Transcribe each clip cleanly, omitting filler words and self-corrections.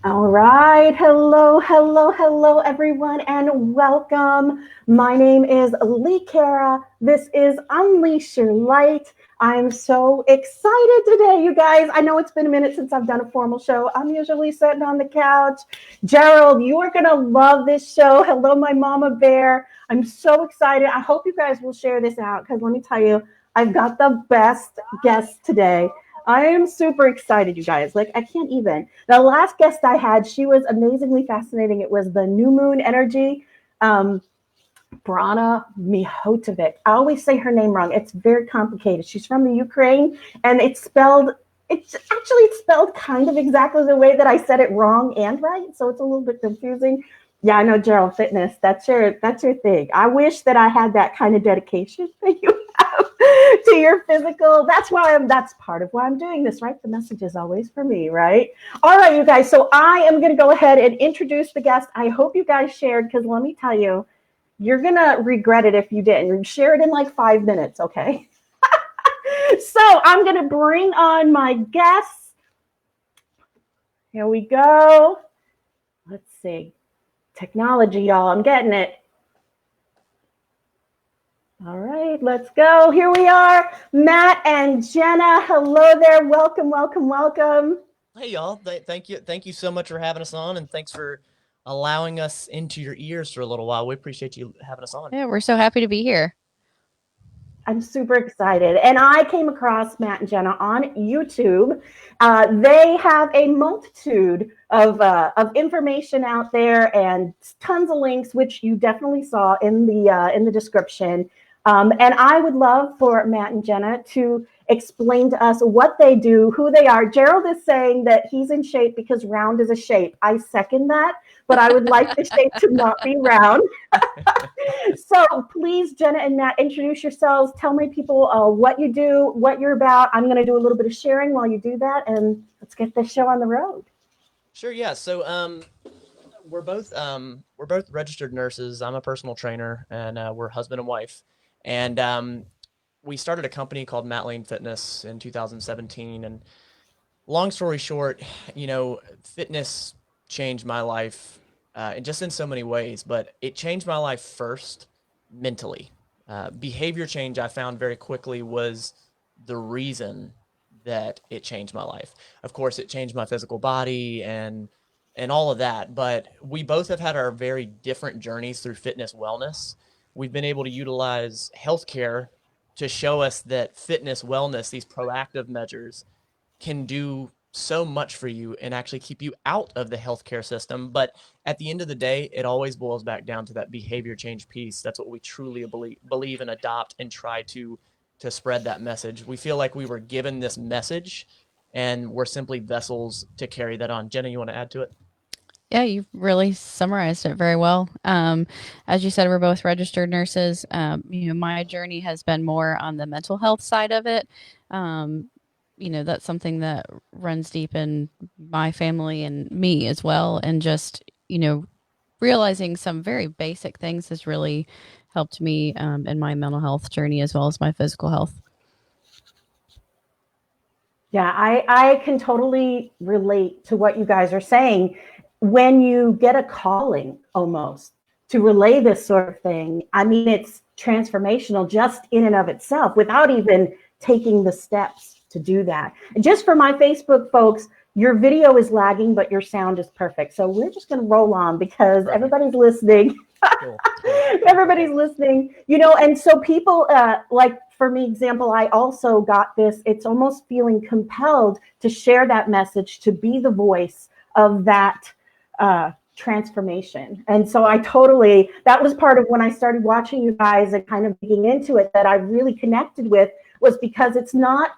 All right. Hello, hello, hello, everyone, and welcome. My name is Lee Cara. This is Unleash Your Light. I'm so excited today, you guys. I know it's been a minute since I've done a formal show. I'm usually sitting on the couch. Gerald, you are going to love this show. Hello, my mama bear. I'm so excited. I hope you guys will share this out because let me tell you, I've got the best guest today. I am super excited, you guys. Like, I can't even. The last guest I had, she was amazingly fascinating. It was the new moon energy. Um, Brana Mihotovic. I always say her name wrong. It's very complicated. She's from the Ukraine, and it's spelled kind of exactly the way that I said it wrong and right. So it's a little bit confusing. Yeah, I know Gerald Fitness. That's your thing. I wish that I had that kind of dedication that you have to your physical. That's part of why I'm doing this, right? The message is always for me, right? All right, you guys. So I am going to go ahead and introduce the guest. I hope you guys shared because let me tell you, you're going to regret it if you didn't. Share it in like 5 minutes, okay? So I'm going to bring on my guests. Here we go. Let's see. Technology, y'all. I'm getting it. All right, let's go. Here we are, Matt and Jenna. Hello there. Welcome, welcome, welcome. Hey y'all, thank you so much for having us on, and thanks for allowing us into your ears for a little while. We appreciate you having us on. Yeah, we're so happy to be here. I'm super excited. And I came across Matt and Jenna on YouTube. They have a multitude of information out there and tons of links, which you definitely saw in the description. And I would love for Matt and Jenna to explain to us what they do, who they are. Gerald is saying that he's in shape because round is a shape. I second that, but I would like the shape to not be round. So please, Jenna and Matt, introduce yourselves. Tell my people what you do, what you're about. I'm going to do a little bit of sharing while you do that, and let's get this show on the road. Sure, yeah. So we're both registered nurses. I'm a personal trainer, and we're husband and wife. And we started a company called MattLaneFitness in 2017. And long story short, fitness changed my life, just in so many ways. But it changed my life first mentally. Behavior change I found very quickly was the reason that it changed my life. Of course, it changed my physical body and all of that, but we both have had our very different journeys through fitness wellness. We've been able to utilize healthcare to show us that fitness wellness, these proactive measures, can do so much for you and actually keep you out of the healthcare system. But at the end of the day, it always boils back down to that behavior change piece. That's what we truly believe and adopt and try to spread that message. We feel like we were given this message and we're simply vessels to carry that on. Jenna, you want to add to it? Yeah, you've really summarized it very well. As you said, we're both registered nurses. My journey has been more on the mental health side of it. Um, that's something that runs deep in my family and me as well. And just, realizing some very basic things has really helped me in my mental health journey as well as my physical health. Yeah, I can totally relate to what you guys are saying. When you get a calling almost to relay this sort of thing, I mean, it's transformational just in and of itself without even taking the steps to do that. And just for my Facebook folks, your video is lagging, but your sound is perfect. So we're just going to roll on because Right. everybody's listening. Cool. Cool. Everybody's listening, and so people like for me example, I also got this, it's almost feeling compelled to share that message, to be the voice of that transformation. And so that was part of when I started watching you guys and kind of digging into it, that I really connected with, was because it's not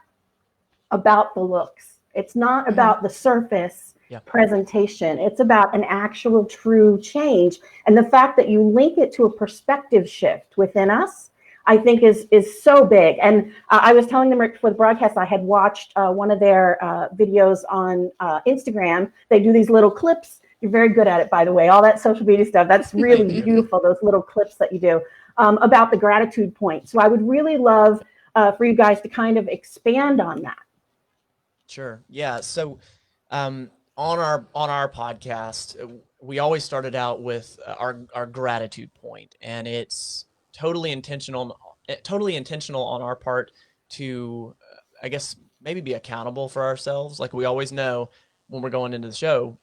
about the looks. It's not about the surface presentation. It's about an actual true change. And the fact that you link it to a perspective shift within us, I think is so big. And I was telling them right before the broadcast, I had watched one of their videos on Instagram. They do these little clips. You're very good at it, by the way, all that social media stuff. That's really beautiful, those little clips that you do about the gratitude point. So I would really love for you guys to kind of expand on that. Sure. Yeah. So, on our podcast, we always started out with our gratitude point, and it's totally intentional on our part to, I guess, maybe be accountable for ourselves. Like, we always know when we're going into the show,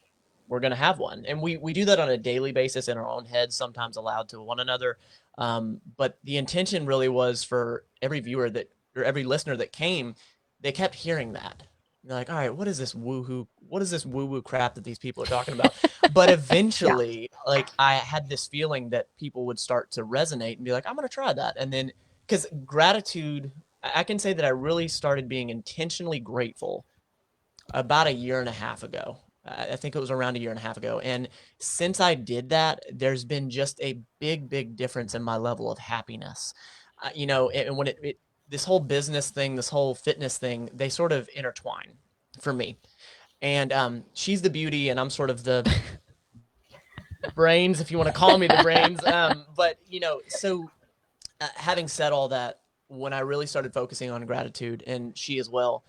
we're going to have one. And we do that on a daily basis in our own heads, sometimes aloud to one another. But the intention really was for every viewer or every listener that came, they kept hearing that. And they're like, all right, what is this woo-hoo? What is this woo-woo crap that these people are talking about? But eventually, like, I had this feeling that people would start to resonate and be like, I'm going to try that. And then, because gratitude, I can say that I really started being intentionally grateful about a year and a half ago. I think it was around a year and a half ago. And since I did that, there's been just a big difference in my level of happiness. And when this whole business thing, this whole fitness thing, they sort of intertwine for me. And she's the beauty, and I'm sort of the brains, if you want to call me the brains. But so having said all that, when I really started focusing on gratitude, and she as well,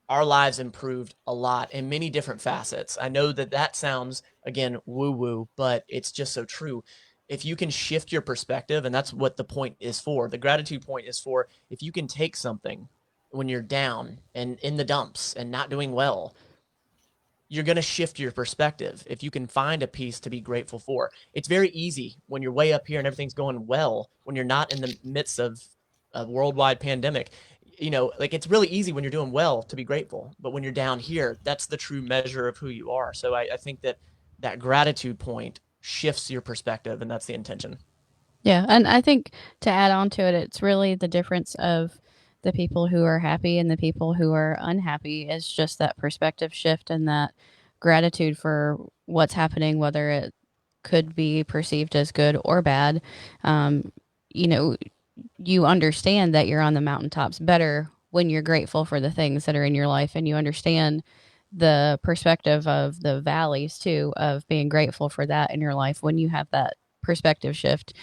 our lives improved a lot in many different facets. I know that sounds, again, woo-woo, but it's just so true. If you can shift your perspective, and that's what the point is for, the gratitude point is for, if you can take something when you're down and in the dumps and not doing well, you're going to shift your perspective. If you can find a piece to be grateful for, it's very easy when you're way up here and everything's going well, when you're not in the midst of a worldwide pandemic. Like, it's really easy when you're doing well to be grateful, but when you're down here, that's the true measure of who you are. So I think that gratitude point shifts your perspective, and that's the intention. Yeah. And I think to add on to it, it's really the difference of the people who are happy and the people who are unhappy is just that perspective shift and that gratitude for what's happening, whether it could be perceived as good or bad. You know, you understand that you're on the mountaintops better when you're grateful for the things that are in your life, and you understand the perspective of the valleys too, of being grateful for that in your life when you have that perspective shift,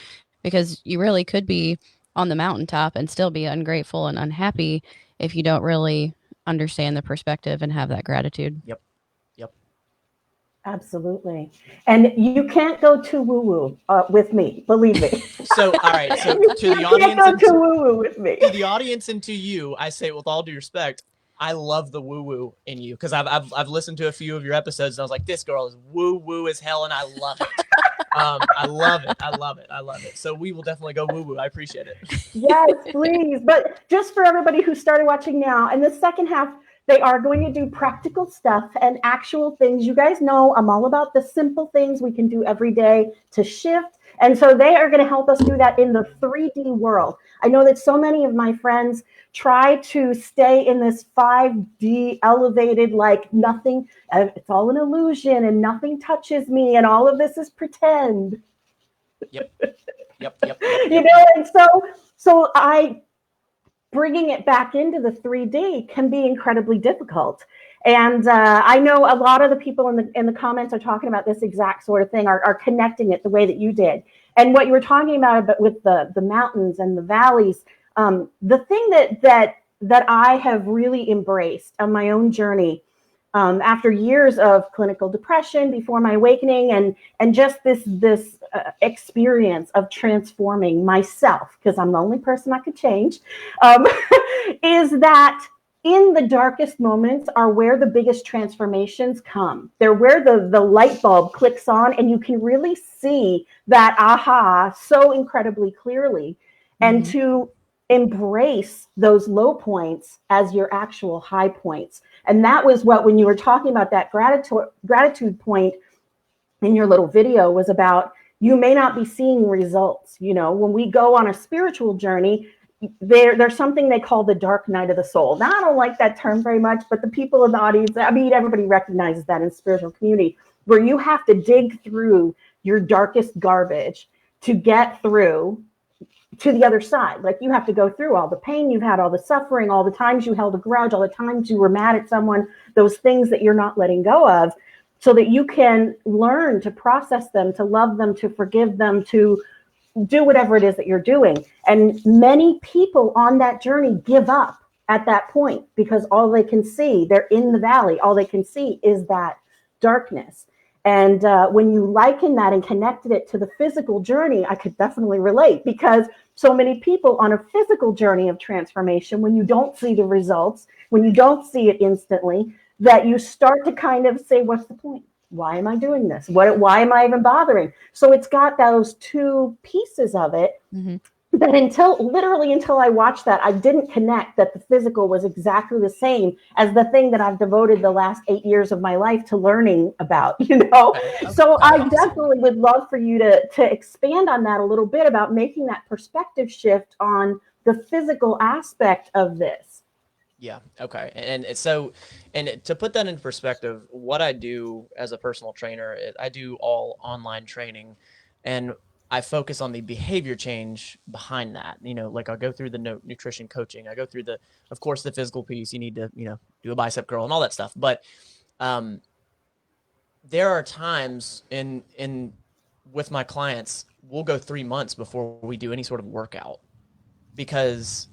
because you really could be on the mountaintop and still be ungrateful and unhappy if you don't really understand the perspective and have that gratitude. Yep. Absolutely. And you can't go too woo-woo with me, believe me. So, all right. So You to the can't audience, go too woo-woo with me. to the audience and to you, I say with all due respect, I love the woo-woo in you, because I've listened to a few of your episodes, and I was like, this girl is woo-woo as hell, and I love it. I love it. So we will definitely go woo-woo. I appreciate it. Yes, please. But just for everybody who started watching now, in the second half, they are going to do practical stuff and actual things. You guys know I'm all about the simple things we can do every day to shift. And so they are going to help us do that in the 3D world. I know that so many of my friends try to stay in this 5D elevated, like nothing, it's all an illusion and nothing touches me and all of this is pretend. Yep. And so bringing it back into the 3D can be incredibly difficult. And I know a lot of the people in the comments are talking about this exact sort of thing, are connecting it the way that you did. And what you were talking about with the mountains and the valleys, the thing that I have really embraced on my own journey, after years of clinical depression before my awakening, and just this experience of transforming myself, because I'm the only person I could change, is that in the darkest moments are where the biggest transformations come. They're where the light bulb clicks on, and you can really see that aha so incredibly clearly. And to embrace those low points as your actual high points. And that was what, when you were talking about that gratitude point in your little video, was about, you may not be seeing results. When we go on a spiritual journey, there's something they call the dark night of the soul. Now, I don't like that term very much, but the people in the audience, I mean, everybody recognizes that in spiritual community, where you have to dig through your darkest garbage to get through to the other side. Like, you have to go through all the pain you've had, all the suffering, all the times you held a grudge, all the times you were mad at someone, those things that you're not letting go of, so that you can learn to process them, to love them, to forgive them, to do whatever it is that you're doing. And many people on that journey give up at that point, because all they can see, they're in the valley, all they can see is that darkness. And when you liken that and connected it to the physical journey, I could definitely relate, because so many people on a physical journey of transformation, when you don't see the results, when you don't see it instantly, that you start to kind of say, what's the point? Why am I doing this? Why am I even bothering? So it's got those two pieces of it. Mm-hmm. But until I watched that, I didn't connect that the physical was exactly the same as the thing that I've devoted the last 8 years of my life to learning about, Okay. So I Awesome. definitely would love for you to expand on that a little bit about making that perspective shift on the physical aspect of this. Yeah. Okay. And to put that in perspective, what I do as a personal trainer is I do all online training, and I focus on the behavior change behind that. Like I'll go through the nutrition coaching. I go through of course, the physical piece. You need to, do a bicep curl and all that stuff. But there are times with my clients, we'll go 3 months before we do any sort of workout, because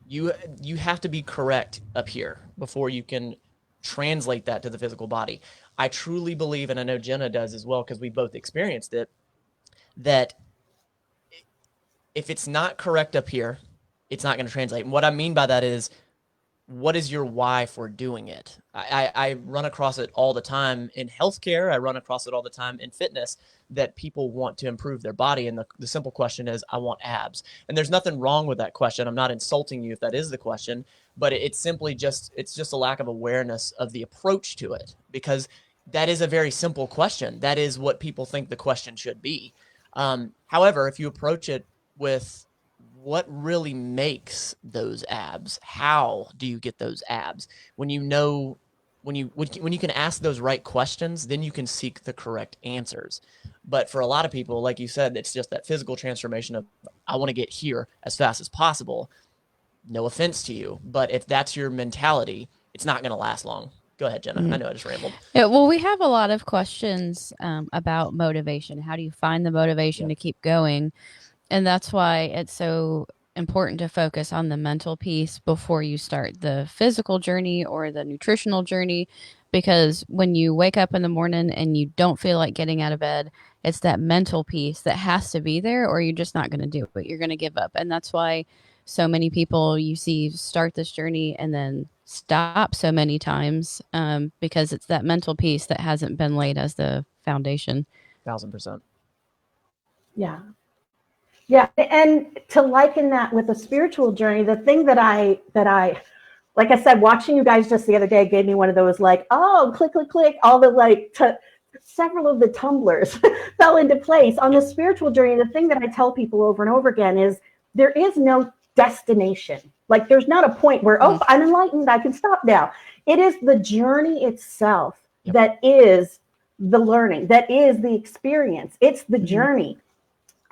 you have to be correct up here before you can translate that to the physical body. I truly believe, and I know Jenna does as well, because we both experienced it, that if it's not correct up here, it's not going to translate. And what I mean by that is, what is your why for doing it? I run across it all the time in healthcare. I run across it all the time in fitness, that people want to improve their body. And the simple question is, I want abs. And there's nothing wrong with that question. I'm not insulting you if that is the question, but it's just a lack of awareness of the approach to it, because that is a very simple question. That is what people think the question should be. However, if you approach it with what really makes those abs, how do you get those abs? When you can ask those right questions, then you can seek the correct answers. But for a lot of people, like you said, it's just that physical transformation of, I want to get here as fast as possible. No offense to you, but if that's your mentality, it's not going to last long. Go ahead, Jenna. Mm-hmm. I know I just rambled. Yeah, well, we have a lot of questions about motivation. How do you find the motivation to keep going? And that's why it's so important to focus on the mental piece before you start the physical journey or the nutritional journey. Because when you wake up in the morning and you don't feel like getting out of bed, it's that mental piece that has to be there, or you're just not going to do it. You're going to give up. And that's why so many people you see start this journey and then stop so many times, because it's that mental piece that hasn't been laid as the foundation. 1000%. Yeah. Yeah. And to liken that with a spiritual journey, the thing that I, like I said, watching you guys just the other day gave me one of those, like, oh, click, click, click, all the several of the tumblers fell into place on the spiritual journey. The thing that I tell people over and over again is, there is no destination. Like, there's not a point where, oh, I'm enlightened, I can stop now. It is the journey itself that is the learning, that is the experience. It's the journey.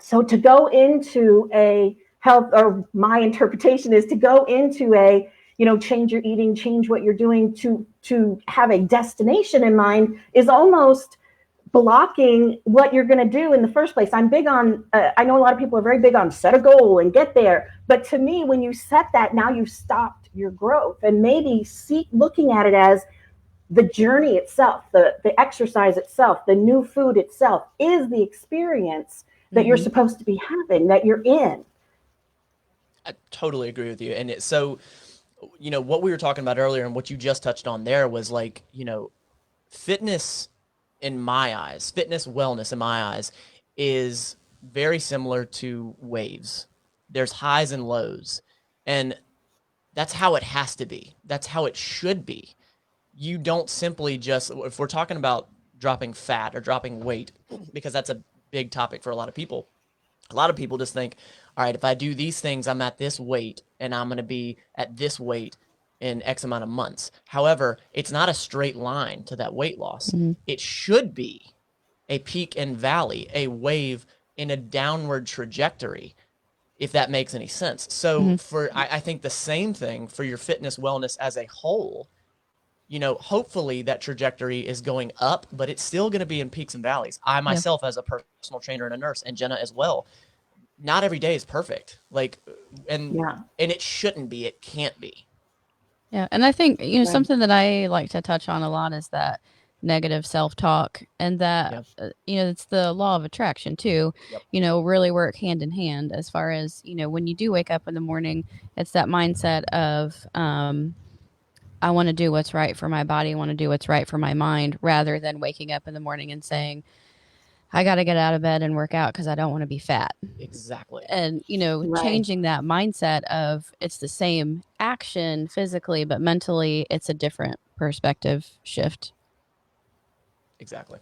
So to go into a health, or my interpretation is to go into a, change your eating, change what you're doing, to have a destination in mind, is almost blocking what you're going to do in the first place. I'm big on, I know a lot of people are very big on set a goal and get there. But to me, when you set that, now you've stopped your growth, and maybe looking at it as the journey itself, the exercise itself, the new food itself is the experience that you're supposed to be having, that you're in. I totally agree with you. And so, what we were talking about earlier and what you just touched on there was, like, fitness in my eyes, fitness wellness in my eyes, is very similar to waves. There's highs and lows, and that's how it has to be. That's how it should be. You don't simply just, if we're talking about dropping fat or dropping weight, because that's a big topic for a lot of people. A lot of people just think, all right, if I do these things, I'm at this weight, and I'm going to be at this weight in X amount of months. However, it's not a straight line to that weight loss. It should be a peak and valley, a wave in a downward trajectory, if that makes any sense. So I think the same thing for your fitness wellness as a whole. Hopefully that trajectory is going up, but it's still going to be in peaks and valleys. I myself, as a personal trainer and a nurse, and Jenna as well, not every day is perfect. And it shouldn't be. It can't be. Yeah. And I think, something that I like to touch on a lot is that negative self-talk, and that it's the law of attraction too. Yep. Really work hand in hand as far as when you do wake up in the morning, it's that mindset of I want to do what's right for my body, I want to do what's right for my mind, rather than waking up in the morning and saying I got to get out of bed and work out because I don't want to be fat. Exactly. And Right. changing that mindset of it's the same action physically, but mentally it's a different perspective shift. Exactly.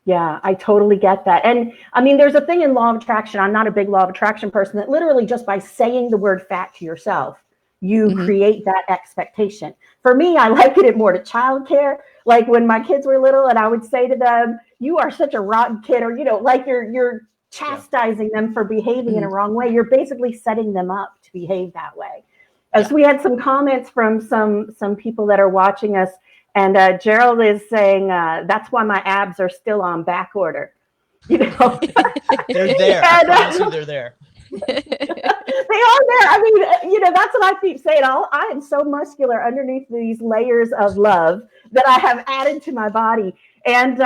Yeah, I totally get that. And I mean, there's a thing in law of attraction. I'm not a big law of attraction person, that literally just by saying the word fat to yourself, you create that expectation. For me, I liken it more to childcare. Like when my kids were little and I would say to them, you are such a rotten kid, or, like you're chastising them for behaving in a wrong way. You're basically setting them up to behave that way. So we had some comments from some people that are watching us. And Gerald is saying, that's why my abs are still on back order. They're there. I promise you they're there. They are there. I mean, that's what I keep saying. I am so muscular underneath these layers of love that I have added to my body. And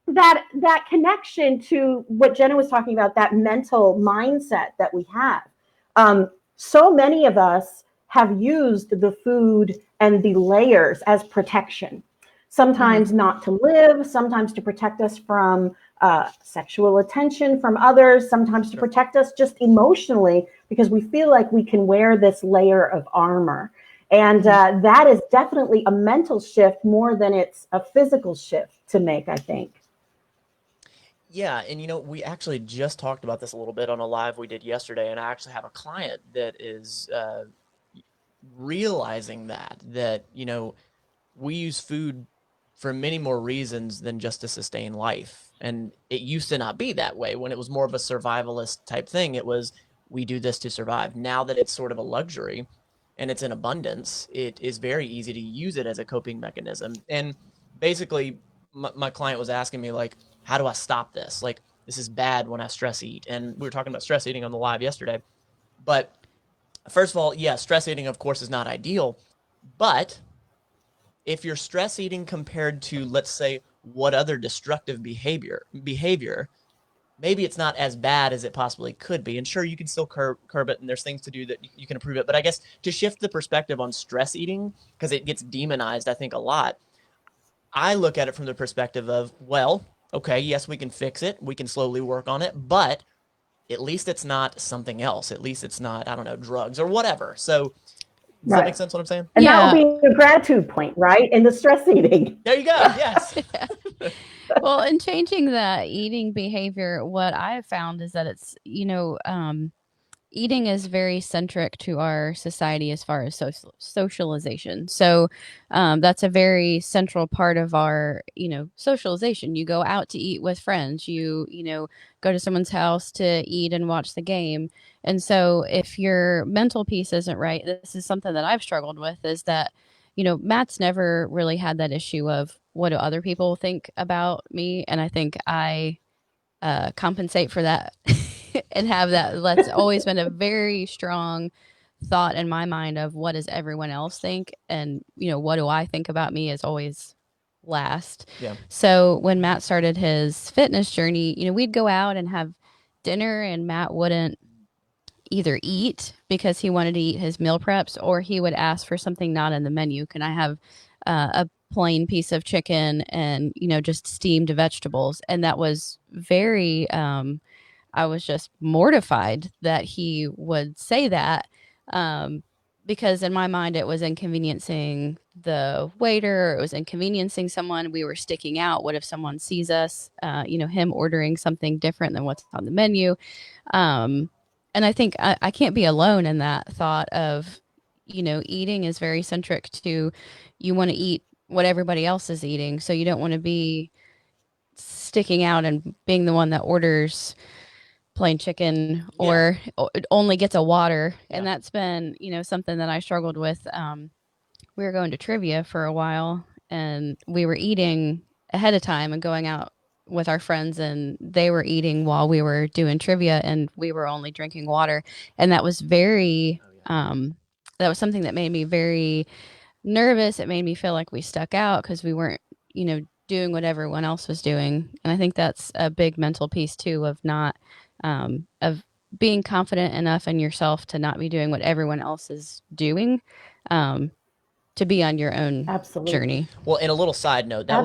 that connection to what Jenna was talking about, that mental mindset that we have. So many of us have used the food and the layers as protection. Sometimes not to live, sometimes to protect us from sexual attention from others, sometimes to protect us just emotionally, because we feel like we can wear this layer of armor. And that is definitely a mental shift more than it's a physical shift to make, I think. Yeah, and we actually just talked about this a little bit on a live we did yesterday, and I actually have a client that is realizing that we use food for many more reasons than just to sustain life. And it used to not be that way. When it was more of a survivalist type thing, it was, we do this to survive. Now that it's sort of a luxury and it's in abundance, it is very easy to use it as a coping mechanism. And basically, my client was asking me, like, how do I stop this? Like, this is bad when I stress eat. And we were talking about stress eating on the live yesterday. But first of all, yeah, stress eating, of course, is not ideal. But if you're stress eating compared to, let's say, what other destructive behavior, maybe it's not as bad as it possibly could be. And sure, you can still curb it, and there's things to do that you can improve it. But I guess to shift the perspective on stress eating, because it gets demonized, I think, a lot, I look at it from the perspective of, well, okay, yes, we can fix it. We can slowly work on it, but at least it's not something else. At least it's not, I don't know, drugs or whatever. So does that make sense what I'm saying? And that would be a gratitude point, right? In the stress eating. There you go. Yes. Well, in changing that eating behavior, what I have found is that it's, eating is very centric to our society as far as socialization. So that's a very central part of our, socialization. You go out to eat with friends. You go to someone's house to eat and watch the game. And so if your mental piece isn't right, this is something that I've struggled with, is that, Matt's never really had that issue of what do other people think about me. And I think I compensate for that. And have that's always been a very strong thought in my mind of what does everyone else think, and what do I think about me is always last. So when Matt started his fitness journey, we'd go out and have dinner, and Matt wouldn't either eat because he wanted to eat his meal preps, or he would ask for something not in the menu. Can I have a plain piece of chicken and just steamed vegetables? And that was very I was just mortified that he would say that, because in my mind it was inconveniencing the waiter, it was inconveniencing someone. We were sticking out. What if someone sees us, him ordering something different than what's on the menu? And I think I can't be alone in that thought of, eating is very centric to, you want to eat what everybody else is eating. So you don't want to be sticking out and being the one that orders plain chicken or only gets a water. And that's been, something that I struggled with. We were going to trivia for a while, and we were eating ahead of time and going out with our friends, and they were eating while we were doing trivia, and we were only drinking water. And that was very, that was something that made me very nervous. It made me feel like we stuck out because we weren't, doing what everyone else was doing. And I think that's a big mental piece too, of not, of being confident enough in yourself to not be doing what everyone else is doing, to be on your own Absolutely. journey. Well, and a little side note, that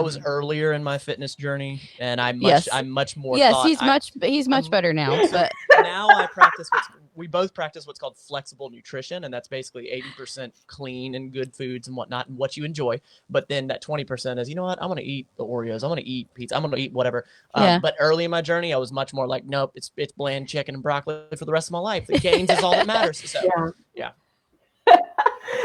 was earlier in my fitness journey, and I'm much more. Yes, he's much better now. But now I practice we both practice what's called flexible nutrition, and that's basically 80% clean and good foods and whatnot, and what you enjoy. But then that 20% is, you know what, I'm going to eat the Oreos, I'm going to eat pizza, I'm going to eat whatever. But early in my journey, I was much more like, nope, it's bland chicken and broccoli for the rest of my life. The gains is all that matters. So yeah.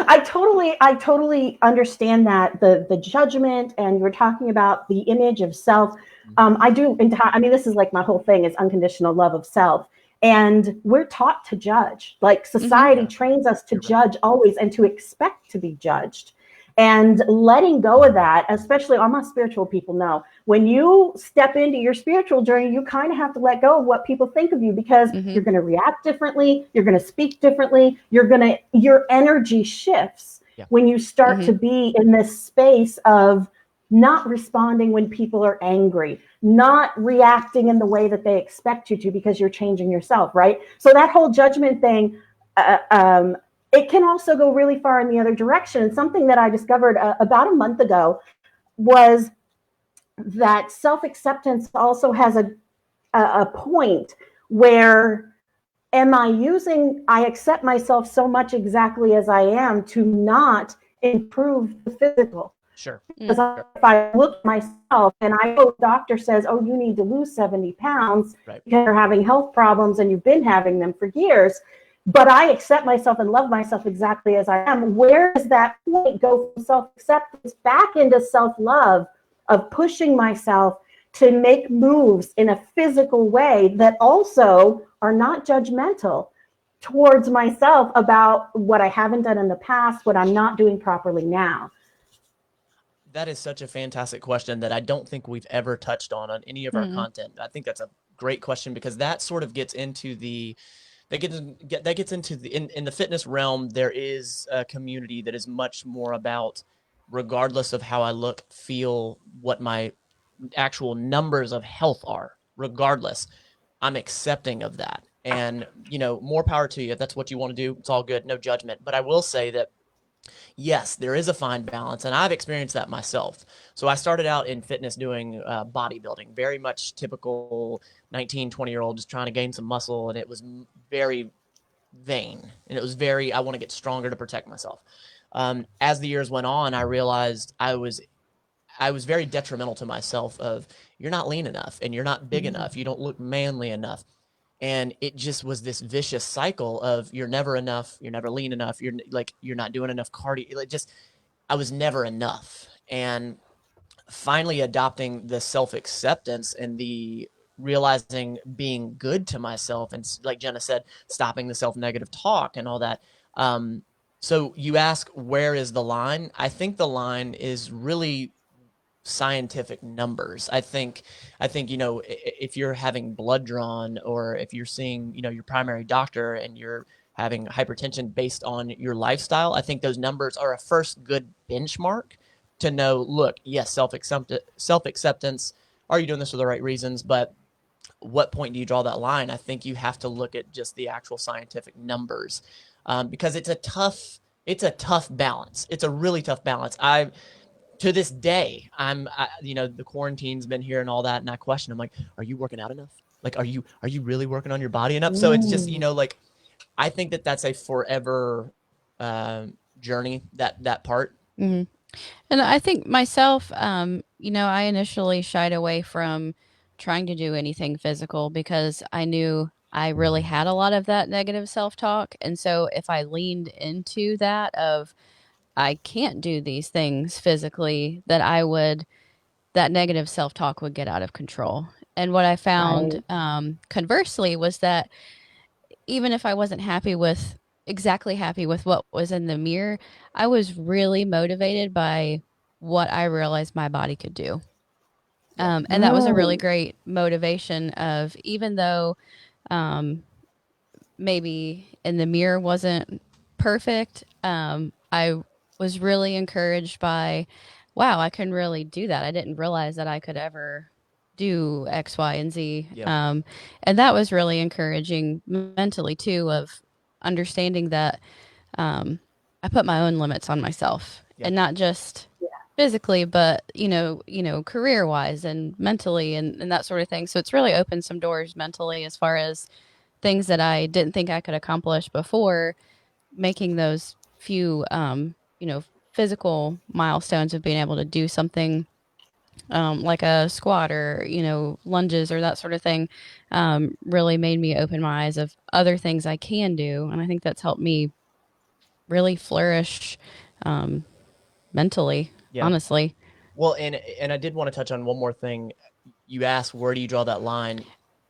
I totally understand that the judgment, and you're talking about the image of self. This is like my whole thing is unconditional love of self. And we're taught to judge, like society trains us to judge always and to expect to be judged. And letting go of that, especially all my spiritual people know, when you step into your spiritual journey, you kind of have to let go of what people think of you, because you're going to react differently. You're going to speak differently. Your energy shifts when you start to be in this space of not responding when people are angry, not reacting in the way that they expect you to, because you're changing yourself, right? So that whole judgment thing, it can also go really far in the other direction. And something that I discovered about a month ago was that self-acceptance also has a point where I accept myself so much exactly as I am to not improve the physical. Sure. Because if I look at myself and the doctor says, oh, you need to lose 70 pounds because you're having health problems and you've been having them for years, but I accept myself and love myself exactly as I am, where does that point go from self-acceptance back into self-love, of pushing myself to make moves in a physical way that also are not judgmental towards myself about what I haven't done in the past, what I'm not doing properly now? That is such a fantastic question that I don't think we've ever touched on any of our content. I think that's a great question, because that sort of gets into in the fitness realm. There is a community that is much more about, regardless of how I look, feel, what my actual numbers of health are, regardless, I'm accepting of that. And, more power to you. If that's what you want to do, it's all good. No judgment. But I will say that, yes, there is a fine balance, and I've experienced that myself. So I started out in fitness doing bodybuilding, very much typical 19, 20-year-old just trying to gain some muscle, and it was very vain, and it was I want to get stronger to protect myself. As the years went on, I realized I was very detrimental to myself of, you're not lean enough, and you're not big enough, you don't look manly enough. And it just was this vicious cycle of, you're never enough, you're never lean enough, you're not doing enough cardio. I was never enough. And finally adopting the self-acceptance and the realizing being good to myself, and like Jenna said, stopping the self-negative talk and all that. So you ask, where is the line? I think the line is really scientific numbers. I think, if you're having blood drawn, or if you're seeing, your primary doctor and you're having hypertension based on your lifestyle, I think those numbers are a first good benchmark to know, look, yes, self-acceptance, are you doing this for the right reasons? But what point do you draw that line? I think you have to look at just the actual scientific numbers, because it's a tough balance. It's a really tough balance. To this day, the quarantine's been here and all that, and I question, I'm like, are you working out enough? Like, are you really working on your body enough? So it's just, I think that's a forever journey, that part. Mm-hmm. And I think myself, I initially shied away from trying to do anything physical, because I knew I really had a lot of that negative self-talk. And so if I leaned into that of, I can't do these things physically, that negative self-talk would get out of control. And what I found, conversely, was that even if I wasn't exactly happy with what was in the mirror, I was really motivated by what I realized my body could do. And that was a really great motivation of, even though maybe in the mirror wasn't perfect, I was really encouraged by, wow, I can really do that. I didn't realize that I could ever do X, Y, and Z. Yeah. And that was really encouraging mentally too, of understanding that I put my own limits on myself, Yeah. and not just physically, but career wise and mentally and that sort of thing. So it's really opened some doors mentally as far as things that I didn't think I could accomplish before, making those few physical milestones of being able to do something like a squat or lunges or that sort of thing, really made me open my eyes of other things I can do, and I think that's helped me really flourish mentally, Yeah. honestly. Well, and I did want to touch on one more thing. You asked, where do you draw that line?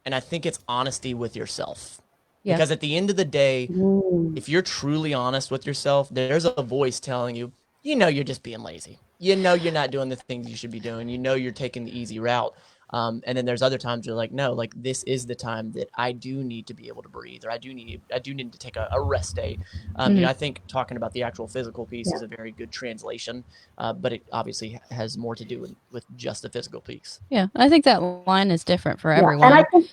And I think it's honesty with yourself. Yeah. Because at the end of the day, Mm. if you're truly honest with yourself, there's a voice telling you, you're just being lazy. You're not doing the things you should be doing. You're taking the easy route. And then there's other times you're like, no, like this is the time that I do need to be able to breathe, or I do need to take a rest day. I think talking about the actual physical piece is a very good translation, but it obviously has more to do with just the physical piece. Yeah, I think that line is different for everyone. And I think,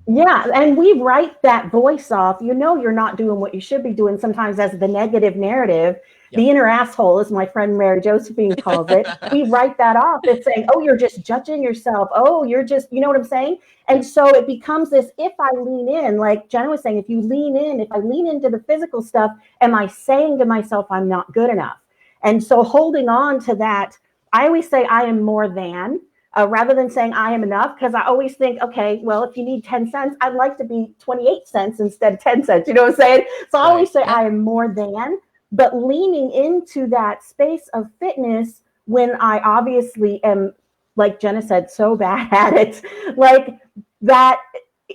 and we write that voice off. You're not doing what you should be doing sometimes as the negative narrative. Yep. The inner asshole, as my friend Mary Josephine calls it. We write that off. It's saying, oh, you're just judging yourself. Oh, you're just, you know what I'm saying? And so it becomes this, if I lean in, like Jenna was saying, if I lean into the physical stuff, am I saying to myself, I'm not good enough? And so holding on to that, I always say I am more than. Rather than saying I am enough, because I always think, okay, well, if you need 10 cents, I'd like to be 28 cents instead of 10 cents. You know what I'm saying? So I always say I am more than, but leaning into that space of fitness when I obviously am, like Jenna said, so bad at it, like that,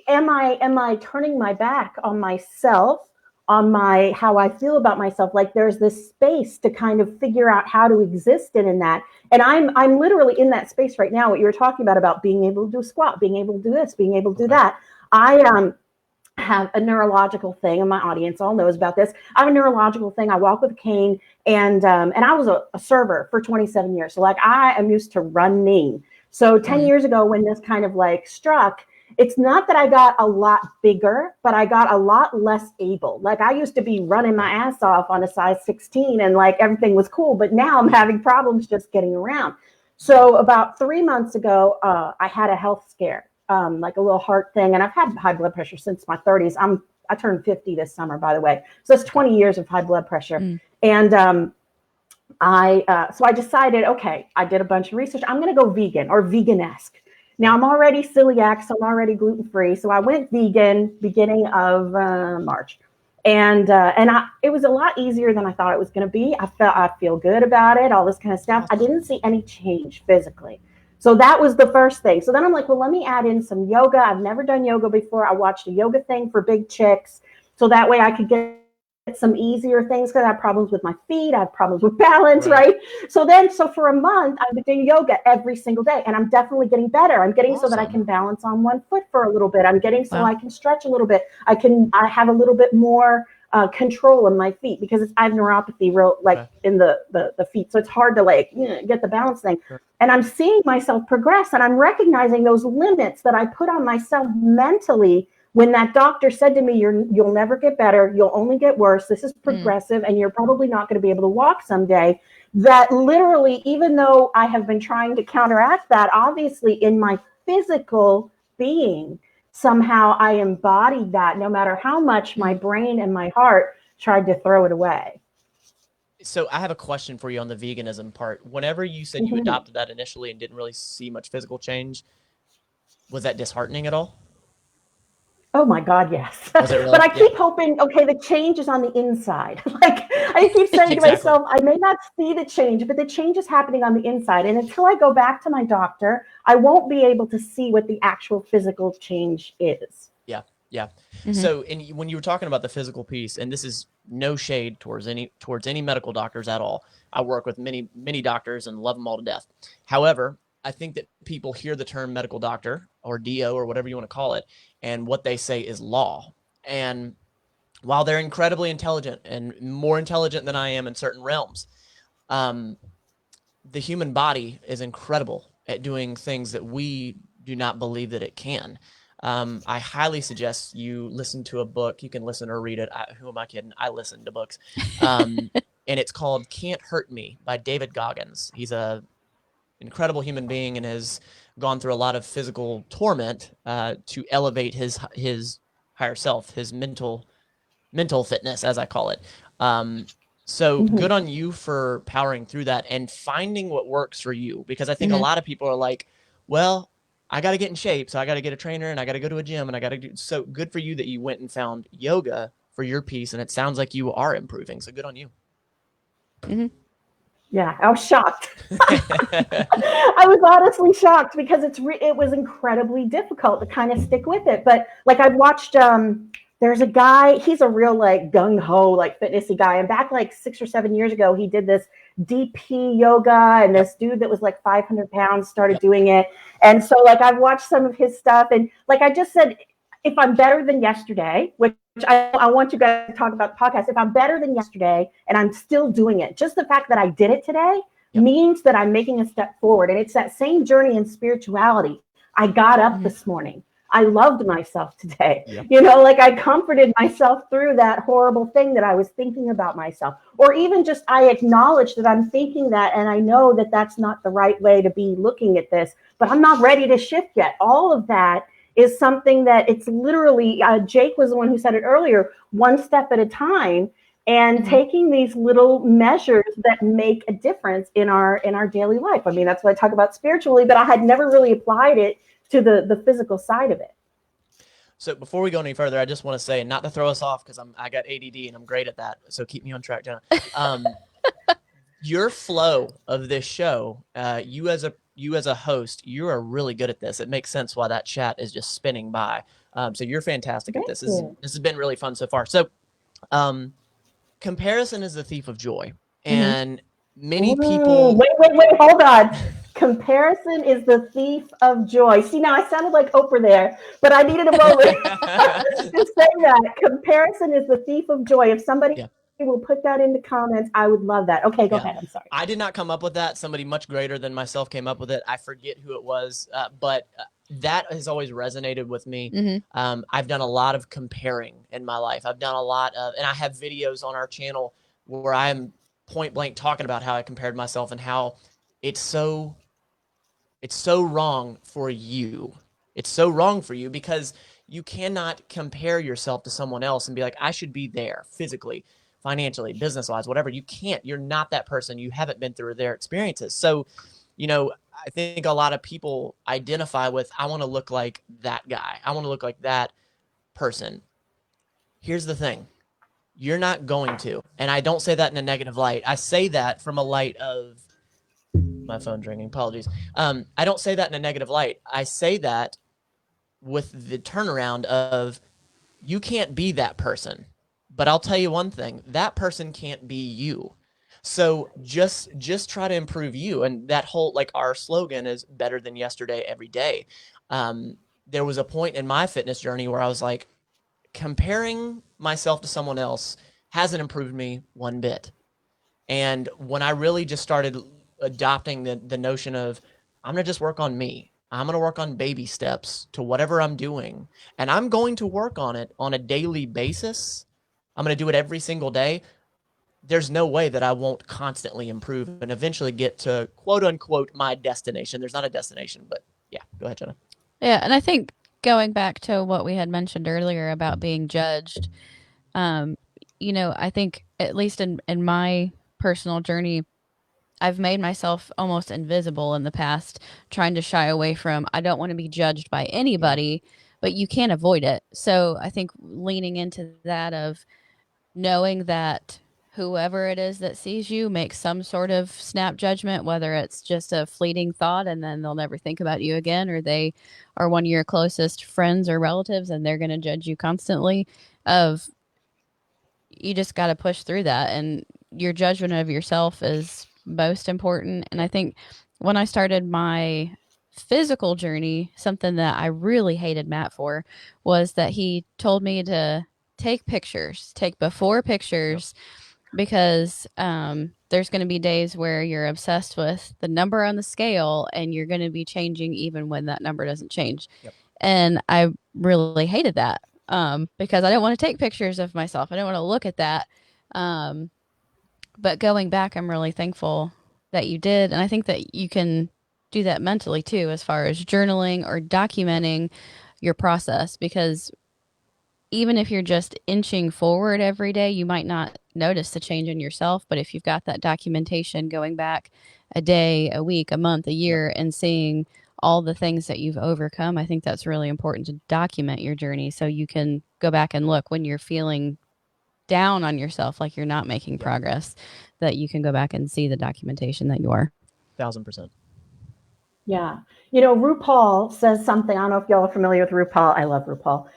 am I turning my back on myself, on how I feel about myself? Like there's this space to kind of figure out how to exist in that. And I'm literally in that space right now. What you were talking about being able to do a squat, being able to do this, being able to do that. I have a neurological thing, and my audience all knows about this. I have a neurological thing. I walk with a cane, and I was a server for 27 years. So like I am used to running. So 10 years ago when this kind of like struck, it's not that I got a lot bigger, but I got a lot less able. Like I used to be running my ass off on a size 16 and like everything was cool, but now I'm having problems just getting around. So about 3 months ago, I had a health scare, like a little heart thing. And I've had high blood pressure since my 30s. I turned 50 this summer, by the way. So that's 20 years of high blood pressure. And so I decided, okay, I did a bunch of research. I'm going to go vegan or vegan-esque. Now I'm already celiac, so I'm already gluten-free. So I went vegan beginning of March, and it was a lot easier than I thought it was going to be. I feel good about it, all this kind of stuff. I didn't see any change physically. So that was the first thing. So then I'm like, well, let me add in some yoga. I've never done yoga before. I watched a yoga thing for big chicks, so that way I could get some easier things, because I have problems with my feet, I have problems with balance, right? So for a month, I've been doing yoga every single day, and I'm definitely getting better. I'm getting so that I can balance on one foot for a little bit. I'm getting so I can stretch a little bit. I have a little bit more control in my feet, because I have neuropathy in the feet. So it's hard to get the balance thing. And I'm seeing myself progress, and I'm recognizing those limits that I put on myself mentally. When that doctor said to me, you'll never get better, you'll only get worse, this is progressive, and you're probably not going to be able to walk someday, that literally, even though I have been trying to counteract that, obviously in my physical being, somehow I embodied that, no matter how much my brain and my heart tried to throw it away. So I have a question for you on the veganism part. Whenever you said you adopted that initially and didn't really see much physical change, was that disheartening at all? Oh my God, yes. Was it really? But I keep hoping, okay, the change is on the inside. Like I keep saying to myself, I may not see the change, but the change is happening on the inside. And until I go back to my doctor, I won't be able to see what the actual physical change is. Yeah. Yeah. So, when you were talking about the physical piece, and this is no shade towards any medical doctors at all. I work with many, many doctors and love them all to death. However, I think that people hear the term medical doctor or DO or whatever you want to call it, and what they say is law. And while they're incredibly intelligent and more intelligent than I am in certain realms, the human body is incredible at doing things that we do not believe that it can. I highly suggest you listen to a book. You can listen or read it. Who am I kidding? I listen to books. And it's called Can't Hurt Me by David Goggins. He's a incredible human being and has gone through a lot of physical torment to elevate his higher self, his mental fitness, as I call it. So good on you for powering through that and finding what works for you, because I think a lot of people are like, well, I got to get in shape, so I got to get a trainer and I got to go to a gym and I got to do. So good for you that you went and found yoga for your piece, and it sounds like you are improving. So good on you. Yeah, I was shocked. I was honestly shocked because it was incredibly difficult to kind of stick with it. But like I watched, there's a guy, he's a real like gung ho, like fitnessy guy. And back like 6 or 7 years ago, he did this DP yoga, and this dude that was like 500 pounds started doing it. And so like I've watched some of his stuff, and like I just said, if I'm better than yesterday, which I want you guys to talk about the podcast, if I'm better than yesterday and I'm still doing it, just the fact that I did it today means that I'm making a step forward. And it's that same journey in spirituality. I got up this morning. I loved myself today. You know, like I comforted myself through that horrible thing that I was thinking about myself. Or even just I acknowledge that I'm thinking that, and I know that that's not the right way to be looking at this, but I'm not ready to shift yet. All of that is something that it's literally, Jake was the one who said it earlier, one step at a time, and taking these little measures that make a difference in our daily life. I mean, that's what I talk about spiritually, but I had never really applied it to the physical side of it. So before we go any further, I just want to say, not to throw us off, because I got ADD and I'm great at that. So keep me on track, Jenna. Your flow of this show, you as a host, you are really good at this. It makes sense why that chat is just spinning by. So you're fantastic at this. This has been really fun so far. So comparison is the thief of joy. And many people... Wait, hold on. Comparison is the thief of joy. See, now I sounded like Oprah there, but I needed a moment to say that. Comparison is the thief of joy. If somebody will put that in the comments, I would love that. Okay, go ahead. I'm sorry. I did not come up with that. Somebody much greater than myself came up with it. I forget who it was, but that has always resonated with me. I've done a lot of comparing in my life. I've done a lot of, and I have videos on our channel where I'm point blank talking about how I compared myself and how it's so wrong for you. It's so wrong for you because you cannot compare yourself to someone else and be like, I should be there physically, financially, business-wise, whatever. You can't. You're not that person. You haven't been through their experiences. So, you know, I think a lot of people identify with, I want to look like that guy. I want to look like that person. Here's the thing. You're not going to. And I don't say that in a negative light. I say that from a light of... My phone's ringing. Apologies. I don't say that in a negative light. I say that with the turnaround of, you can't be that person. But I'll tell you one thing, that person can't be you. So just try to improve you. And that whole, like, our slogan is better than yesterday every day. There was a point in my fitness journey where I was like, comparing myself to someone else hasn't improved me one bit. And when I really just started adopting the notion of, I'm going to just work on me. I'm going to work on baby steps to whatever I'm doing. And I'm going to work on it on a daily basis. I'm going to do it every single day. There's no way that I won't constantly improve and eventually get to quote unquote my destination. There's not a destination, but yeah, go ahead, Jenna. Yeah. And I think going back to what we had mentioned earlier about being judged, you know, I think at least in my personal journey, I've made myself almost invisible in the past, trying to shy away from, I don't want to be judged by anybody, but you can't avoid it. So I think leaning into that of knowing that whoever it is that sees you makes some sort of snap judgment, whether it's just a fleeting thought and then they'll never think about you again, or they are one of your closest friends or relatives and they're going to judge you constantly, of you just got to push through that. And your judgment of yourself is most important. And I think when I started my physical journey, something that I really hated Matt for was that he told me to take pictures, take before pictures, because there's going to be days where you're obsessed with the number on the scale and you're going to be changing even when that number doesn't change. Yep. And I really hated that because I don't want to take pictures of myself. I don't want to look at that. But going back, I'm really thankful that you did. And I think that you can do that mentally too, as far as journaling or documenting your process, because even if you're just inching forward every day, you might not notice the change in yourself. But if you've got that documentation going back a day, a week, a month, a year, and seeing all the things that you've overcome, I think that's really important to document your journey so you can go back and look when you're feeling down on yourself, like you're not making progress, that you can go back and see the documentation that you are. 1000%. Yeah. You know, RuPaul says something. I don't know if y'all are familiar with RuPaul. I love RuPaul.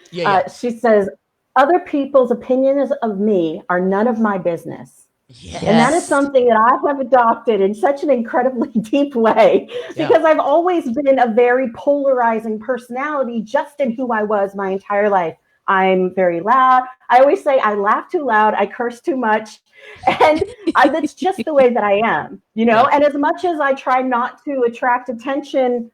She says, other people's opinions of me are none of my business. Yes. And that is something that I have adopted in such an incredibly deep way, because I've always been a very polarizing personality just in who I was my entire life. I'm very loud. I always say I laugh too loud. I curse too much. And that's just the way that I am, you know? And as much as I try not to attract attention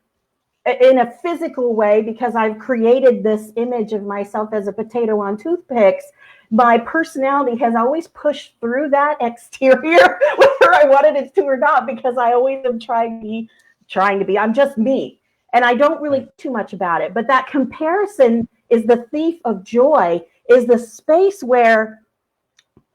in a physical way, because I've created this image of myself as a potato on toothpicks, my personality has always pushed through that exterior, whether I wanted it to or not, because I always am trying to be. I'm just me. And I don't really think too much about it. But that comparison is the thief of joy, is the space where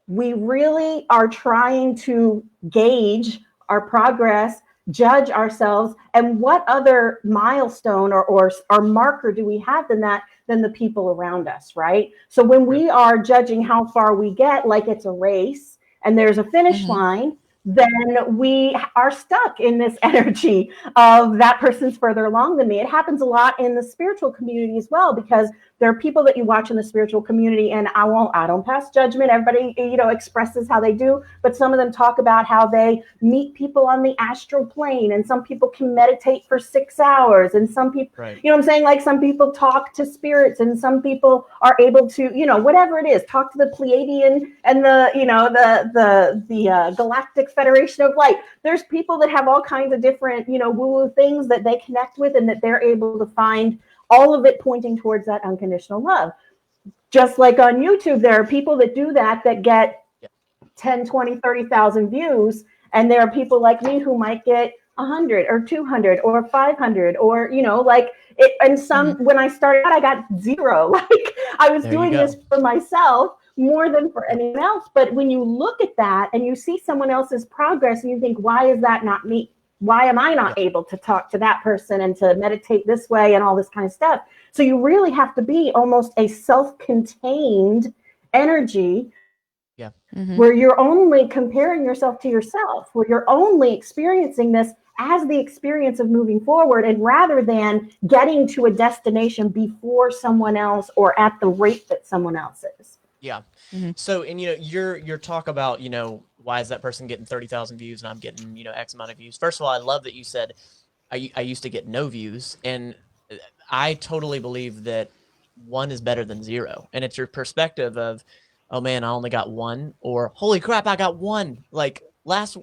we really are trying to gauge our progress, judge ourselves, and what other milestone or marker do we have than the people around us, right? So when we are judging how far we get, like it's a race and there's a finish line, then we are stuck in this energy of that person's further along than me. It happens a lot in the spiritual community as well, because there are people that you watch in the spiritual community, and I don't pass judgment. Everybody, expresses how they do, but some of them talk about how they meet people on the astral plane, and some people can meditate for 6 hours, and some people, you know what I'm saying? Like some people talk to spirits, and some people are able to, whatever it is, talk to the Pleiadian and the Galactic Federation of Light. There's people that have all kinds of different, woo-woo things that they connect with, and that they're able to find all of it pointing towards that unconditional love. Just like on YouTube, there are people that do that get 10, 20, 30,000 views. And there are people like me who might get 100 or 200 or 500 or, and some, when I started out, I got 0. Like I was doing this for myself more than for anyone else. But when you look at that and you see someone else's progress and you think, why is that not me? Why am I not able to talk to that person and to meditate this way and all this kind of stuff? So you really have to be almost a self-contained energy where you're only comparing yourself to yourself, where you're only experiencing this as the experience of moving forward, and rather than getting to a destination before someone else or at the rate that someone else is. Yeah. So, and your talk about, why is that person getting 30,000 views and I'm getting, X amount of views? First of all, I love that you said I used to get no views, and I totally believe that 1 is better than 0. And it's your perspective of, oh man, I only got 1, or holy crap, I got 1. Like last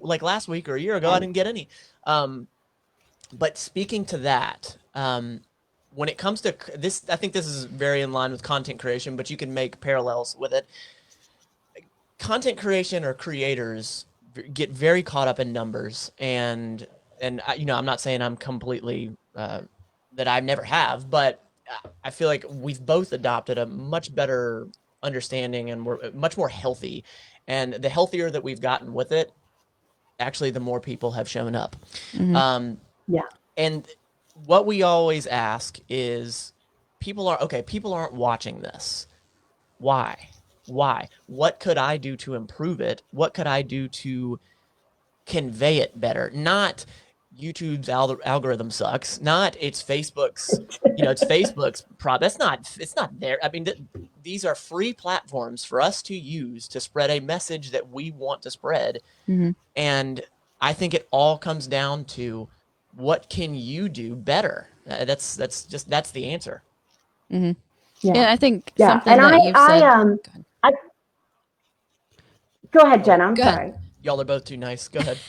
week or a year ago, I didn't get any. But speaking to that, when it comes to this, I think this is very in line with content creation, but you can make parallels with it. Content creation or creators get very caught up in numbers, and I'm not saying I'm completely that I never have, but I feel like we've both adopted a much better understanding, and we're much more healthy. And the healthier that we've gotten with it, actually, the more people have shown up. And what we always ask is, people aren't watching this. Why? What could I do to improve it? What could I do to convey it better? Not YouTube's algorithm sucks. Not it's Facebook's, it's Facebook's problem. It's not there. I mean, these are free platforms for us to use to spread a message that we want to spread. And I think it all comes down to, what can you do better? That's the answer. Yeah. And I think Yeah. something And that you've said. I go ahead, Jenna. I'm Go ahead. sorry. Y'all are both too nice. Go ahead.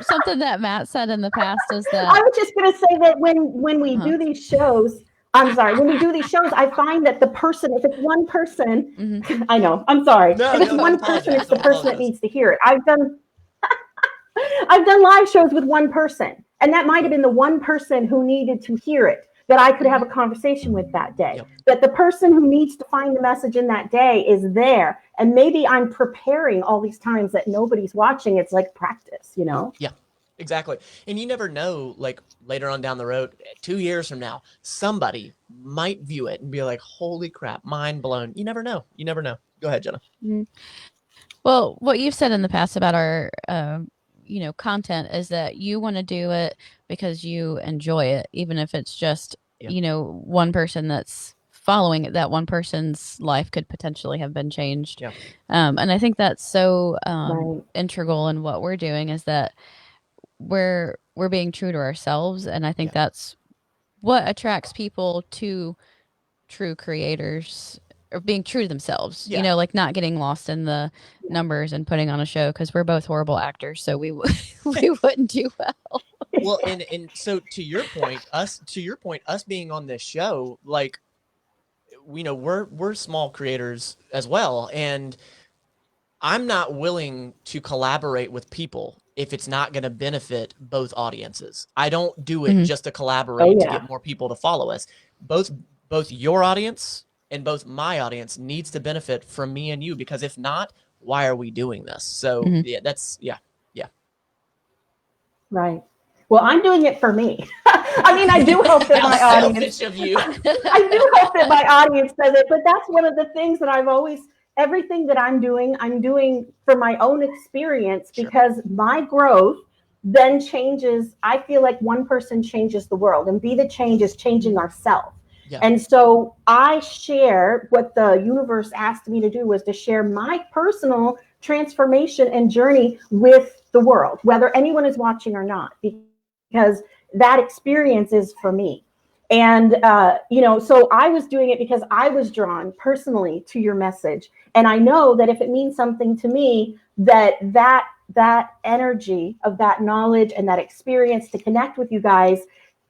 Something that Matt said in the past is I that was just going to say that when we do these shows, I'm sorry, when we do these shows, I find that the person, if it's one person, I know, I'm sorry. No, if it's no, one don't person, apologize. it's the Don't person that apologize. needs to hear it. I've done live shows with one person, and that might have been the one person who needed to hear it, that I could have a conversation with that day. Yep. That the person who needs to find the message in that day is there. And maybe I'm preparing all these times that nobody's watching. It's like practice, you know? Yeah, exactly. And you never know, like later on down the road, 2 years from now, somebody might view it and be like, holy crap, mind blown. You never know. You never know. Go ahead, Jenna. Well, what you've said in the past about our, content is that you want to do it because you enjoy it, even if it's just, one person that's following it, that one person's life could potentially have been changed. Yeah. And I think that's so Right. integral in what we're doing is that we're being true to ourselves. And I think that's what attracts people to true creators or being true to themselves, like not getting lost in the numbers and putting on a show, because we're both horrible actors, so we wouldn't do well. Well, and so to your point, us being on this show, like, we're small creators as well, and I'm not willing to collaborate with people if it's not going to benefit both audiences. I don't do it just to collaborate to get more people to follow us. Both your audience and both my audience needs to benefit from me and you, because if not, why are we doing this? So yeah. Right. Well, I'm doing it for me. I mean, I do hope that my audience, of you. I do hope that my audience does it, but that's one of the things that everything that I'm doing for my own experience, because my growth then changes. I feel like one person changes the world, and be the change is changing ourselves. Yeah. And so I share what the universe asked me to do, was to share my personal transformation and journey with the world, whether anyone is watching or not, because that experience is for me. And, so I was doing it because I was drawn personally to your message. And I know that if it means something to me, that energy of that knowledge and that experience to connect with you guys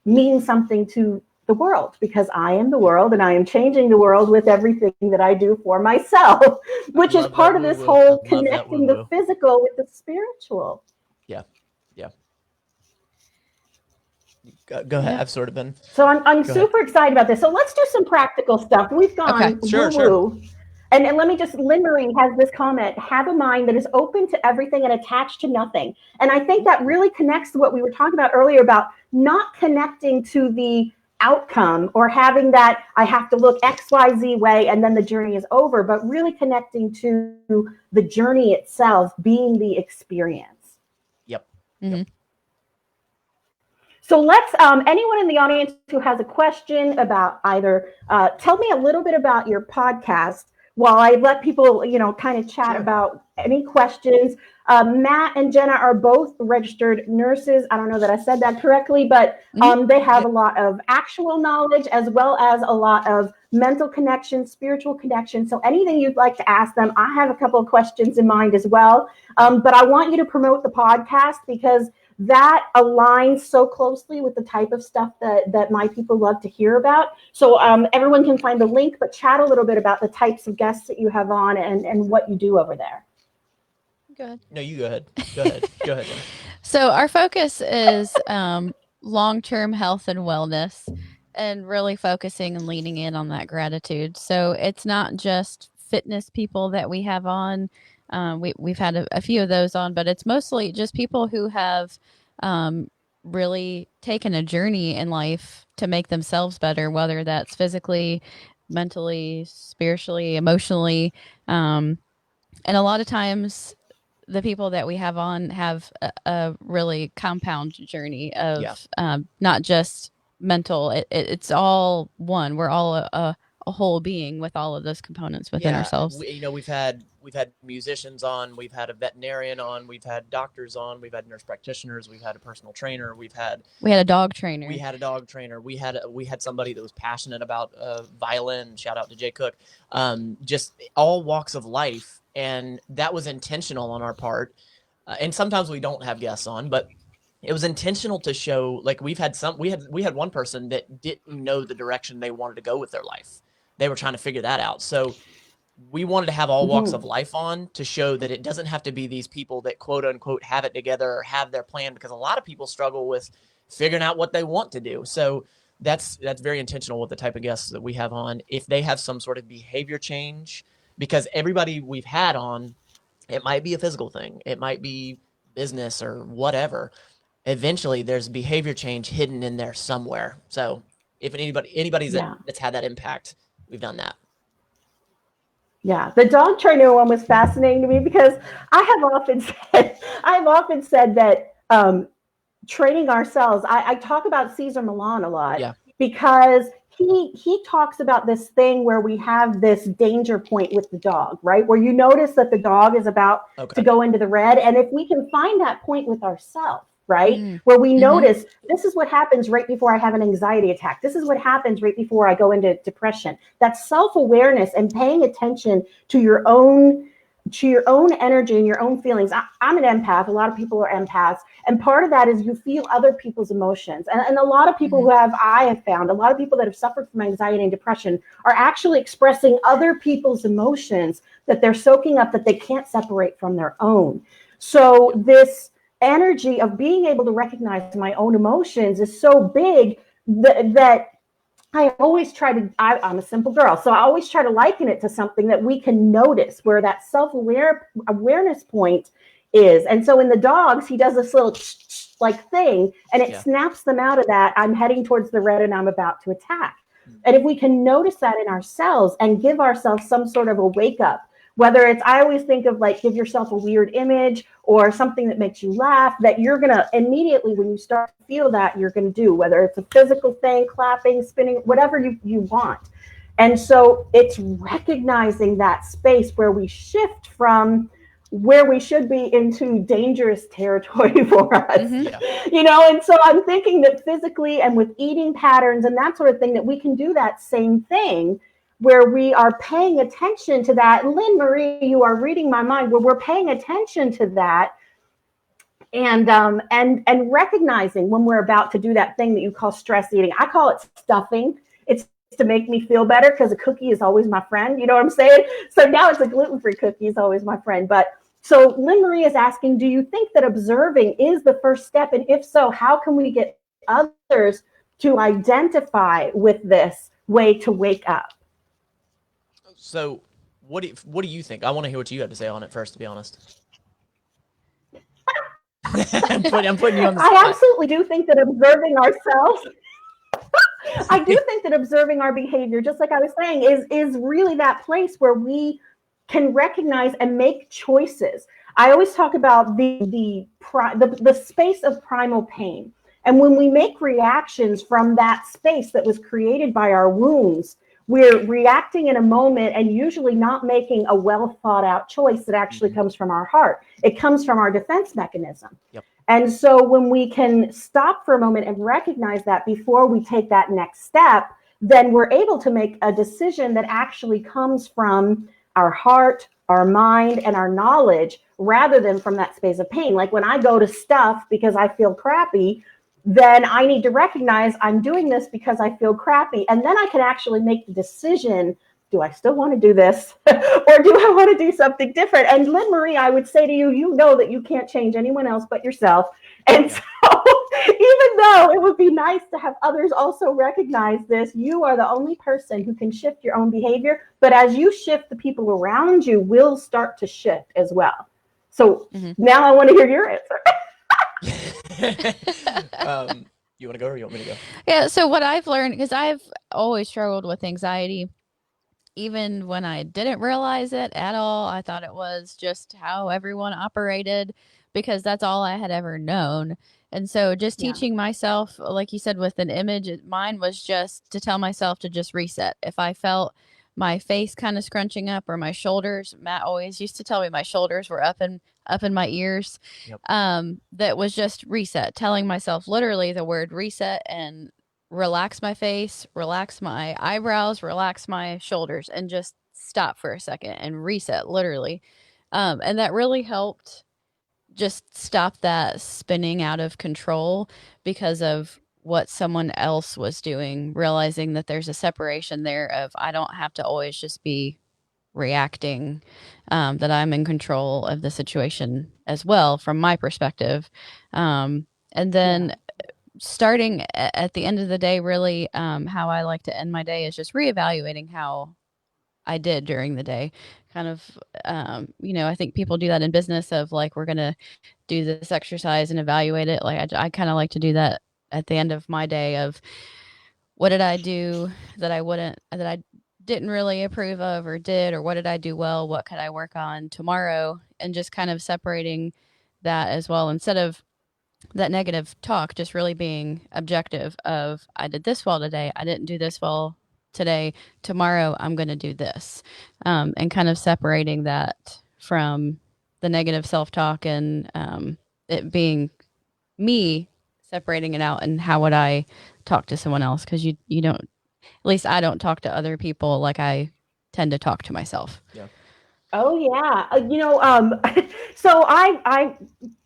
means something to the world, because I am the world and I am changing the world with everything that I do for myself, which is part of this whole connecting the physical with the spiritual. Yeah. Go ahead. I've sort of been. So I'm super excited about this. So let's do some practical stuff. We've gone woo-woo. And let me just, Lynn Marie has this comment: have a mind that is open to everything and attached to nothing. And I think that really connects to what we were talking about earlier about not connecting to the outcome or having that I have to look XYZ way and then the journey is over, but really connecting to the journey itself being the experience. Yep. So let's, anyone in the audience who has a question about either, tell me a little bit about your podcast while I let people, kind of chat about any questions. Matt and Jenna are both registered nurses. I don't know that I said that correctly, but they have a lot of actual knowledge as well as a lot of mental connection, spiritual connection. So anything you'd like to ask them, I have a couple of questions in mind as well. But I want you to promote the podcast, because that aligns so closely with the type of stuff that my people love to hear about. So everyone can find the link, but chat a little bit about the types of guests that you have on and what you do over there. Go ahead. No, you go ahead. Go ahead. So our focus is long-term health and wellness, and really focusing and leaning in on that gratitude. So it's not just fitness people that we have on. We've had a few of those on, but it's mostly just people who have really taken a journey in life to make themselves better, whether that's physically, mentally, spiritually, emotionally. And a lot of times the people that we have on have a really compound journey of not just mental. It's all one. We're all a whole being with all of those components within ourselves. We've had we've had musicians on, we've had a veterinarian on, we've had doctors on, we've had nurse practitioners, we've had a personal trainer, we had a dog trainer. We had a dog trainer. We had somebody that was passionate about violin. Shout out to Jay Cook. Just all walks of life, and that was intentional on our part. And sometimes we don't have guests on, but it was intentional to show. Like we had one person that didn't know the direction they wanted to go with their life. They were trying to figure that out. So we wanted to have all walks of life on to show that it doesn't have to be these people that quote unquote have it together or have their plan, because a lot of people struggle with figuring out what they want to do. So that's very intentional with the type of guests that we have on. If they have some sort of behavior change, because everybody we've had on, it might be a physical thing, it might be business or whatever. Eventually there's behavior change hidden in there somewhere. So if anybody's that's had that impact, we've done that. Yeah, the dog trainer one was fascinating to me because I have often said that training ourselves. I talk about Cesar Millan a lot because he talks about this thing where we have this danger point with the dog, right? Where you notice that the dog is about to go into the red. And if we can find that point with ourselves, right? Where we notice this is what happens right before I have an anxiety attack. This is what happens right before I go into depression. That's self-awareness and paying attention to your own energy and your own feelings. I'm an empath. A lot of people are empaths. And part of that is you feel other people's emotions. And a lot of people I have found, a lot of people that have suffered from anxiety and depression are actually expressing other people's emotions that they're soaking up that they can't separate from their own. So this energy of being able to recognize my own emotions is so big that I always try to, I'm a simple girl, so I always try to liken it to something that we can notice where that awareness point is. And so in the dogs, he does this little like thing, and it snaps them out of that. I'm heading towards the red and I'm about to attack. And if we can notice that in ourselves and give ourselves some sort of a wake up, whether it's, I always think of like, give yourself a weird image or something that makes you laugh, that you're going to immediately, when you start to feel that, you're going to do, whether it's a physical thing, clapping, spinning, whatever you want. And so it's recognizing that space where we shift from where we should be into dangerous territory for us, you know? And so I'm thinking that physically and with eating patterns and that sort of thing, that we can do that same thing where we are paying attention to that. Lynn Marie, you are reading my mind, where we're paying attention to that and recognizing when we're about to do that thing that you call stress eating. I call it stuffing. It's to make me feel better because a cookie is always my friend. You know what I'm saying? So now it's a gluten-free cookie is always my friend. But so Lynn Marie is asking, do you think that observing is the first step? And if so, how can we get others to identify with this way to wake up? So what do you think? I want to hear what you have to say on it first, to be honest. I'm putting you on the spot. I absolutely do think that observing ourselves, I do think that observing our behavior, just like I was saying, is really that place where we can recognize and make choices. I always talk about the space of primal pain. And when we make reactions from that space that was created by our wounds, we're reacting in a moment and usually not making a well thought out choice that actually comes from our heart. It comes from our defense mechanism. Yep. And so when we can stop for a moment and recognize that before we take that next step, then we're able to make a decision that actually comes from our heart, our mind, and our knowledge, rather than from that space of pain. Like when I go to stuff because I feel crappy, then I need to recognize I'm doing this because I feel crappy. And then I can actually make the decision, do I still want to do this? Or do I want to do something different? And Lynn Marie, I would say to you, you know that you can't change anyone else but yourself. And so even though it would be nice to have others also recognize this, you are the only person who can shift your own behavior. But as you shift, the people around you will start to shift as well. So now I want to hear your answer. You want to go or you want me to go? Yeah, so what I've learned, because I've always struggled with anxiety, even when I didn't realize it at all. I thought it was just how everyone operated because that's all I had ever known. And so just teaching myself, like you said, with an image, mine was just to tell myself to just reset. If I felt my face kind of scrunching up or my shoulders. Matt always used to tell me my shoulders were up in my ears. Yep. That was just reset, telling myself literally the word reset and relax my face, relax my eyebrows, relax my shoulders, and just stop for a second and reset literally. And that really helped just stop that spinning out of control because of what someone else was doing, realizing that there's a separation there of I don't have to always just be reacting, that I'm in control of the situation as well from my perspective. And then starting at the end of the day, really, how I like to end my day is just reevaluating how I did during the day. Kind of, I think people do that in business of like, we're going to do this exercise and evaluate it. Like, I kind of like to do that at the end of my day of what did I do that I didn't really approve of or did, or what did I do well? What could I work on tomorrow? And just kind of separating that as well instead of that negative talk, just really being objective of I did this well today. I didn't do this well today. Tomorrow I'm going to do this, and kind of separating that from the negative self-talk and it being me separating it out and how would I talk to someone else because you don't, at least I don't talk to other people like I tend to talk to myself. Yeah. Oh yeah, so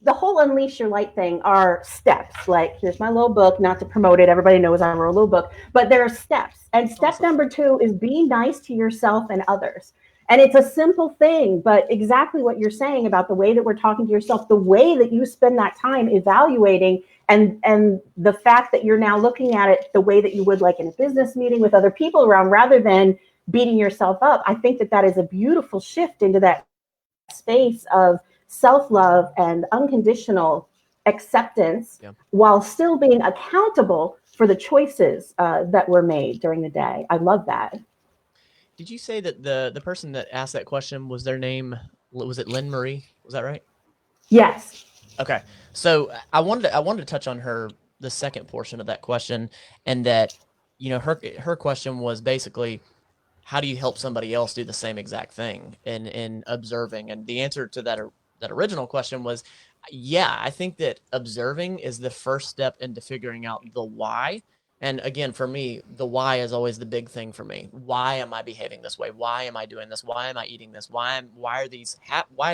the whole Unleash Your Light thing are steps. Like, here's my little book, not to promote it. Everybody knows I wrote a little book, but there are steps. And step Awesome. number 2 is be nice to yourself and others. And it's a simple thing, but exactly what you're saying about the way that we're talking to yourself, the way that you spend that time evaluating, and the fact that you're now looking at it the way that you would like in a business meeting with other people around, rather than beating yourself up. I think that is a beautiful shift into that space of self-love and unconditional acceptance, while still being accountable for the choices that were made during the day. I love that. Did you say that the person that asked that question was their name? Was it Lynn Marie? Was that right? Yes. Okay. So I wanted to touch on the second portion of that question, and that, her question was basically, how do you help somebody else do the same exact thing in observing? And the answer to that original question was, yeah, I think that observing is the first step into figuring out the why. And again, for me, the why is always the big thing for me. Why am I behaving this way? Why am I doing this? Why am I eating this? Why is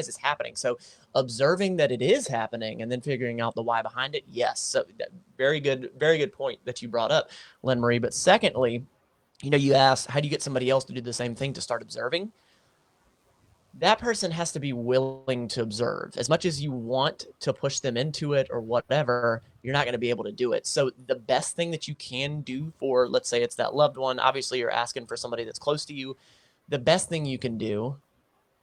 this happening? So observing that it is happening and then figuring out the why behind it. Yes. So very good point that you brought up, Lynn Marie. But secondly, you asked, how do you get somebody else to do the same thing, to start observing? That person has to be willing to observe. As much as you want to push them into it or whatever, you're not going to be able to do it. So the best thing that you can do for, let's say it's that loved one, obviously you're asking for somebody that's close to you. The best thing you can do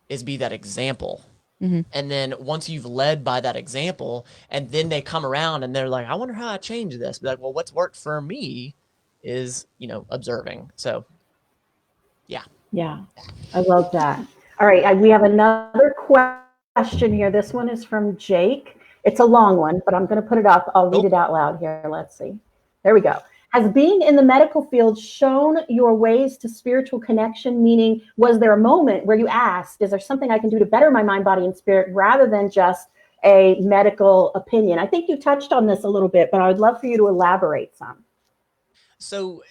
is be that example. Mm-hmm. And then once you've led by that example, and then they come around and they're like, I wonder how I change this. Be like, well, what's worked for me is, observing. So, yeah. Yeah, I love that. All right, we have another question here. This one is from Jake. It's a long one, but I'm going to put it up. I'll read it out loud here. Let's see. There we go. Has being in the medical field shown your ways to spiritual connection? Meaning, was there a moment where you asked, is there something I can do to better my mind, body, and spirit, rather than just a medical opinion? I think you touched on this a little bit, but I would love for you to elaborate some. So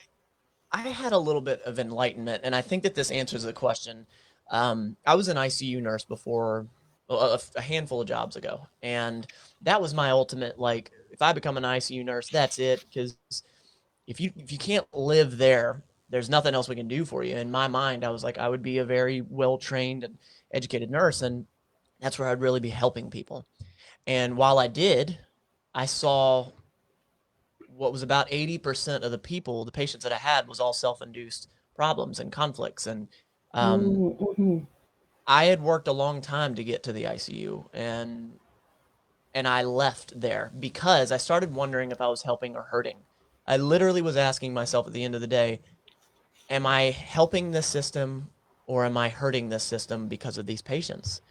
I had a little bit of enlightenment, and I think that this answers the question. I was an ICU nurse before, a handful of jobs ago, and that was my ultimate, like, if I become an ICU nurse, that's it, because if you can't live there, there's nothing else we can do for you. In my mind, I was like, I would be a very well-trained and educated nurse, and that's where I'd really be helping people. And while I did, I saw what was about 80% of the patients that I had, was all self-induced problems and conflicts. And I had worked a long time to get to the ICU, and I left there because I started wondering if I was helping or hurting. I literally was asking myself at the end of the day, am I helping this system or am I hurting this system because of these patients?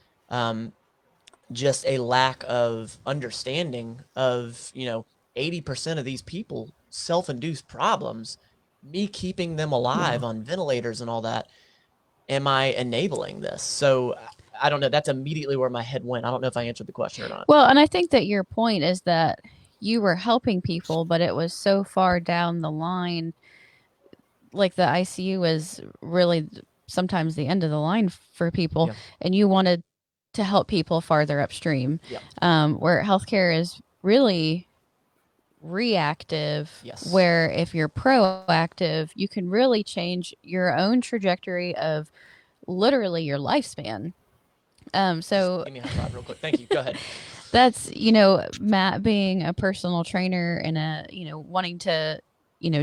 Just a lack of understanding of, 80% of these people, self-induced problems, me keeping them alive on ventilators and all that. am I enabling this? So I don't know. That's immediately where my head went. I don't know if I answered the question or not. Well, and I think that your point is that you were helping people, but it was so far down the line. Like the ICU is really sometimes the end of the line for people, Yeah. and you wanted to help people farther upstream. Yeah. Where healthcare is really reactive, Yes. where if you're proactive, you can really change your own trajectory of literally your lifespan. So Give me a high five real quick. Thank you. Go ahead. that's, Matt being a personal trainer and wanting to,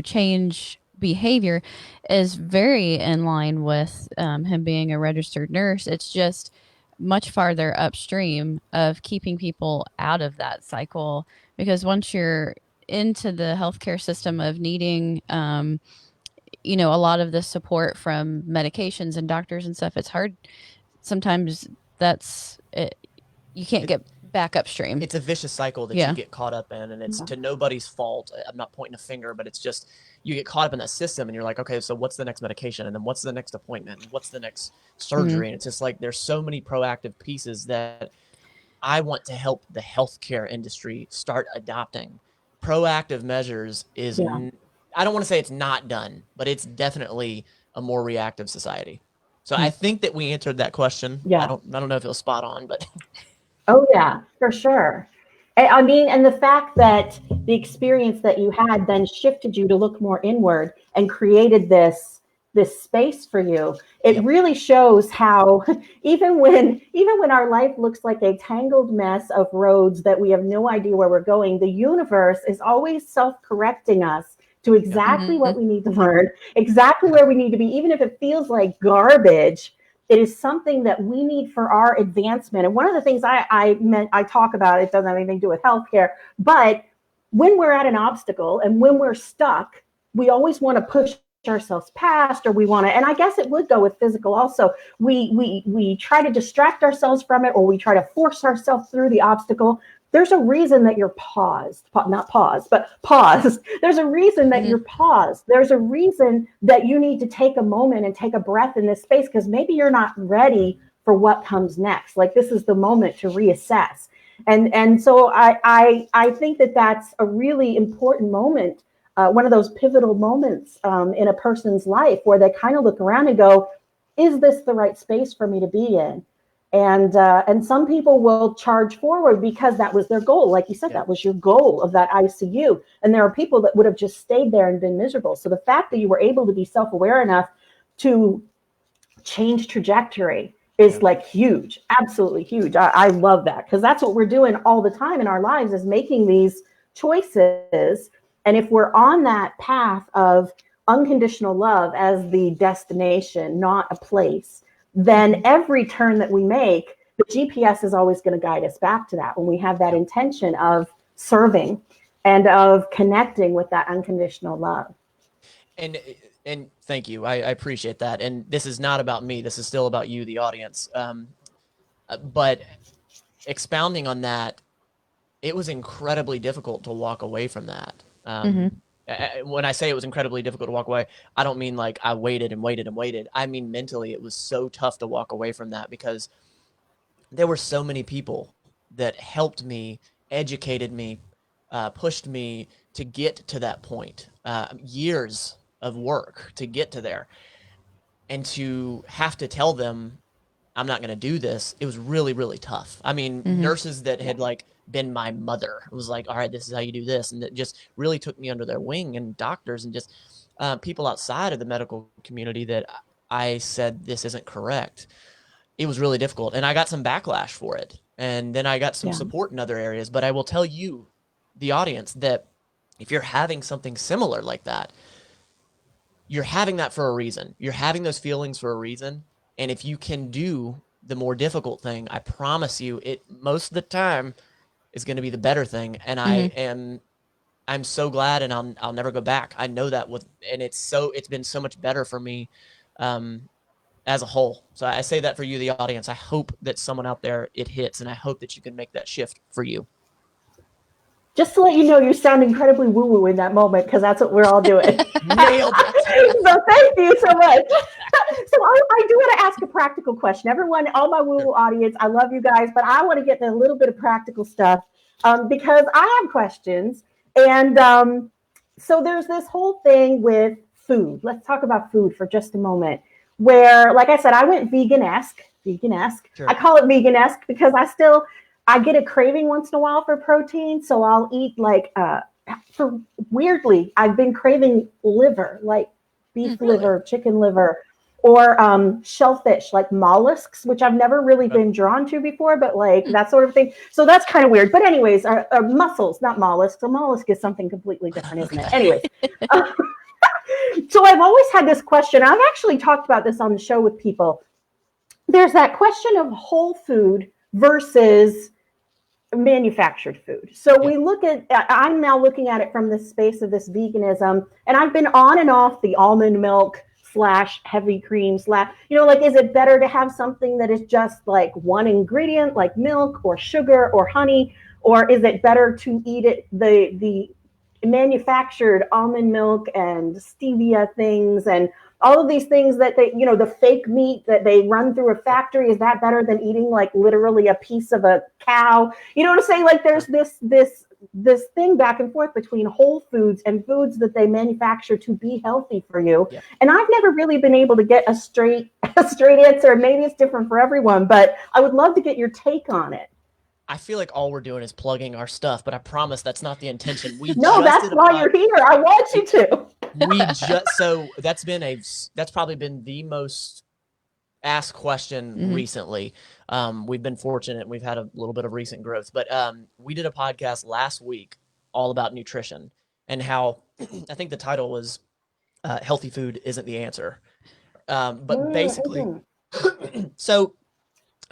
change behavior is very in line with him being a registered nurse. It's just much farther upstream of keeping people out of that cycle, because once you're into the healthcare system of needing, a lot of the support from medications and doctors and stuff, it's hard. Sometimes that's it. You can't get back upstream. It's a vicious cycle that you get caught up in, and it's to nobody's fault. I'm not pointing a finger, but it's just you get caught up in that system, and you're like, okay, so what's the next medication, and then what's the next appointment, and what's the next surgery, and it's just like there's so many proactive pieces that I want to help the healthcare industry start adopting. Proactive measures is I don't want to say it's not done, but it's definitely a more reactive society. So I think that we answered that question. Yeah. I don't know if it was spot on, but Oh yeah, for sure. I mean, and the fact that the experience that you had then shifted you to look more inward and created this space for you. It really shows how even when our life looks like a tangled mess of roads that we have no idea where we're going, the universe is always self-correcting us to exactly what we need to learn, exactly where we need to be, even if it feels like garbage. It is something that we need for our advancement. And one of the things I talk about, it doesn't have anything to do with healthcare, but when we're at an obstacle and when we're stuck, we always want to push ourselves past, or we want to, and I guess it would go with physical also. We try to distract ourselves from it, or we try to force ourselves through the obstacle. There's a reason that you're paused, not paused, but paused. There's a reason that you're paused. There's a reason that you need to take a moment and take a breath in this space, because maybe you're not ready for what comes next. Like this is the moment to reassess. And so I think that that's a really important moment, one of those pivotal moments in a person's life where they kind of look around and go, is this the right space for me to be in? And some people will charge forward because that was their goal. Like you said, that was your goal of that ICU. And there are people that would have just stayed there and been miserable. So the fact that you were able to be self-aware enough to change trajectory is like huge, absolutely huge. I love that, because that's what we're doing all the time in our lives, is making these choices. And if we're on that path of unconditional love as the destination, not a place, then every turn that we make, the GPS is always going to guide us back to that, when we have that intention of serving and of connecting with that unconditional love. And thank you. I appreciate that. And this is not about me. This is still about you, the audience. But expounding on that, it was incredibly difficult to walk away from that. When I say it was incredibly difficult to walk away, I don't mean like I waited and waited and waited. I mean mentally, it was so tough to walk away from that, because there were so many people that helped me, educated me, pushed me to get to that point. Years of work to get to there, and to have to tell them I'm not going to do this. It was really, really tough. I mean, nurses that had like been my mother, it was like, all right, this is how you do this. And it just really took me under their wing, and doctors and just people outside of the medical community that I said, this isn't correct. It was really difficult. And I got some backlash for it. And then I got some support in other areas. But I will tell you, the audience, that if you're having something similar like that, you're having that for a reason. You're having those feelings for a reason. And if you can do the more difficult thing, I promise you, it most of the time is going to be the better thing. And I'm so glad, and I'll never go back. I know that and it's been so much better for me as a whole. So I say that for you, the audience. I hope that someone out there it hits, and I hope that you can make that shift for you. Just to let you know, you sound incredibly woo-woo in that moment because that's what we're all doing. Nailed it. So thank you so much. So I do want to ask a practical question. Everyone, all my woo-woo audience, I love you guys, but I want to get into a little bit of practical stuff because I have questions. And so there's this whole thing with food. Let's talk about food for just a moment. Where, like I said, I went vegan-esque. Sure. I call it vegan-esque because I get a craving once in a while for protein. So I'll eat weirdly, I've been craving liver, like beef liver, chicken liver, or shellfish, like mollusks, which I've never really been drawn to before, but like that sort of thing. So that's kind of weird. But anyways, mussels, not mollusks. A mollusk is something completely different, isn't it? Anyways. So I've always had this question. I've actually talked about this on the show with people. There's that question of whole food versus manufactured food. So I'm now looking at it from the space of this veganism, and I've been on and off the almond milk / heavy cream / is it better to have something that is just like one ingredient, like milk or sugar or honey, or is it better to eat it the manufactured almond milk and stevia things and all of these things that the fake meat that they run through a factory, is that better than eating like literally a piece of a cow? You know what I'm saying? Like there's this thing back and forth between whole foods and foods that they manufacture to be healthy for you. Yeah. And I've never really been able to get a straight answer. Maybe it's different for everyone, but I would love to get your take on it. I feel like all we're doing is plugging our stuff, but I promise that's not the intention. That's why you're here. I want you to. So that's probably been the most asked question recently. We've been fortunate. We've had a little bit of recent growth, but we did a podcast last week all about nutrition and how I think the title was healthy food isn't the answer. But basically, so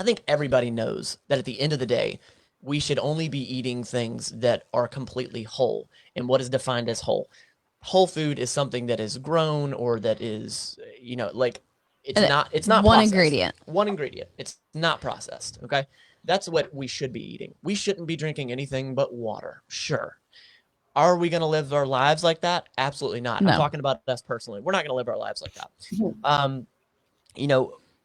I think everybody knows that at the end of the day, we should only be eating things that are completely whole. And what is defined as whole? Whole food is something that is grown or that is, it's not one processed. ingredient. One ingredient. It's not processed. Okay. That's what we should be eating. We shouldn't be drinking anything but water. Sure. Are we going to live our lives like that? Absolutely not. No. I'm talking about us personally. We're not going to live our lives like that.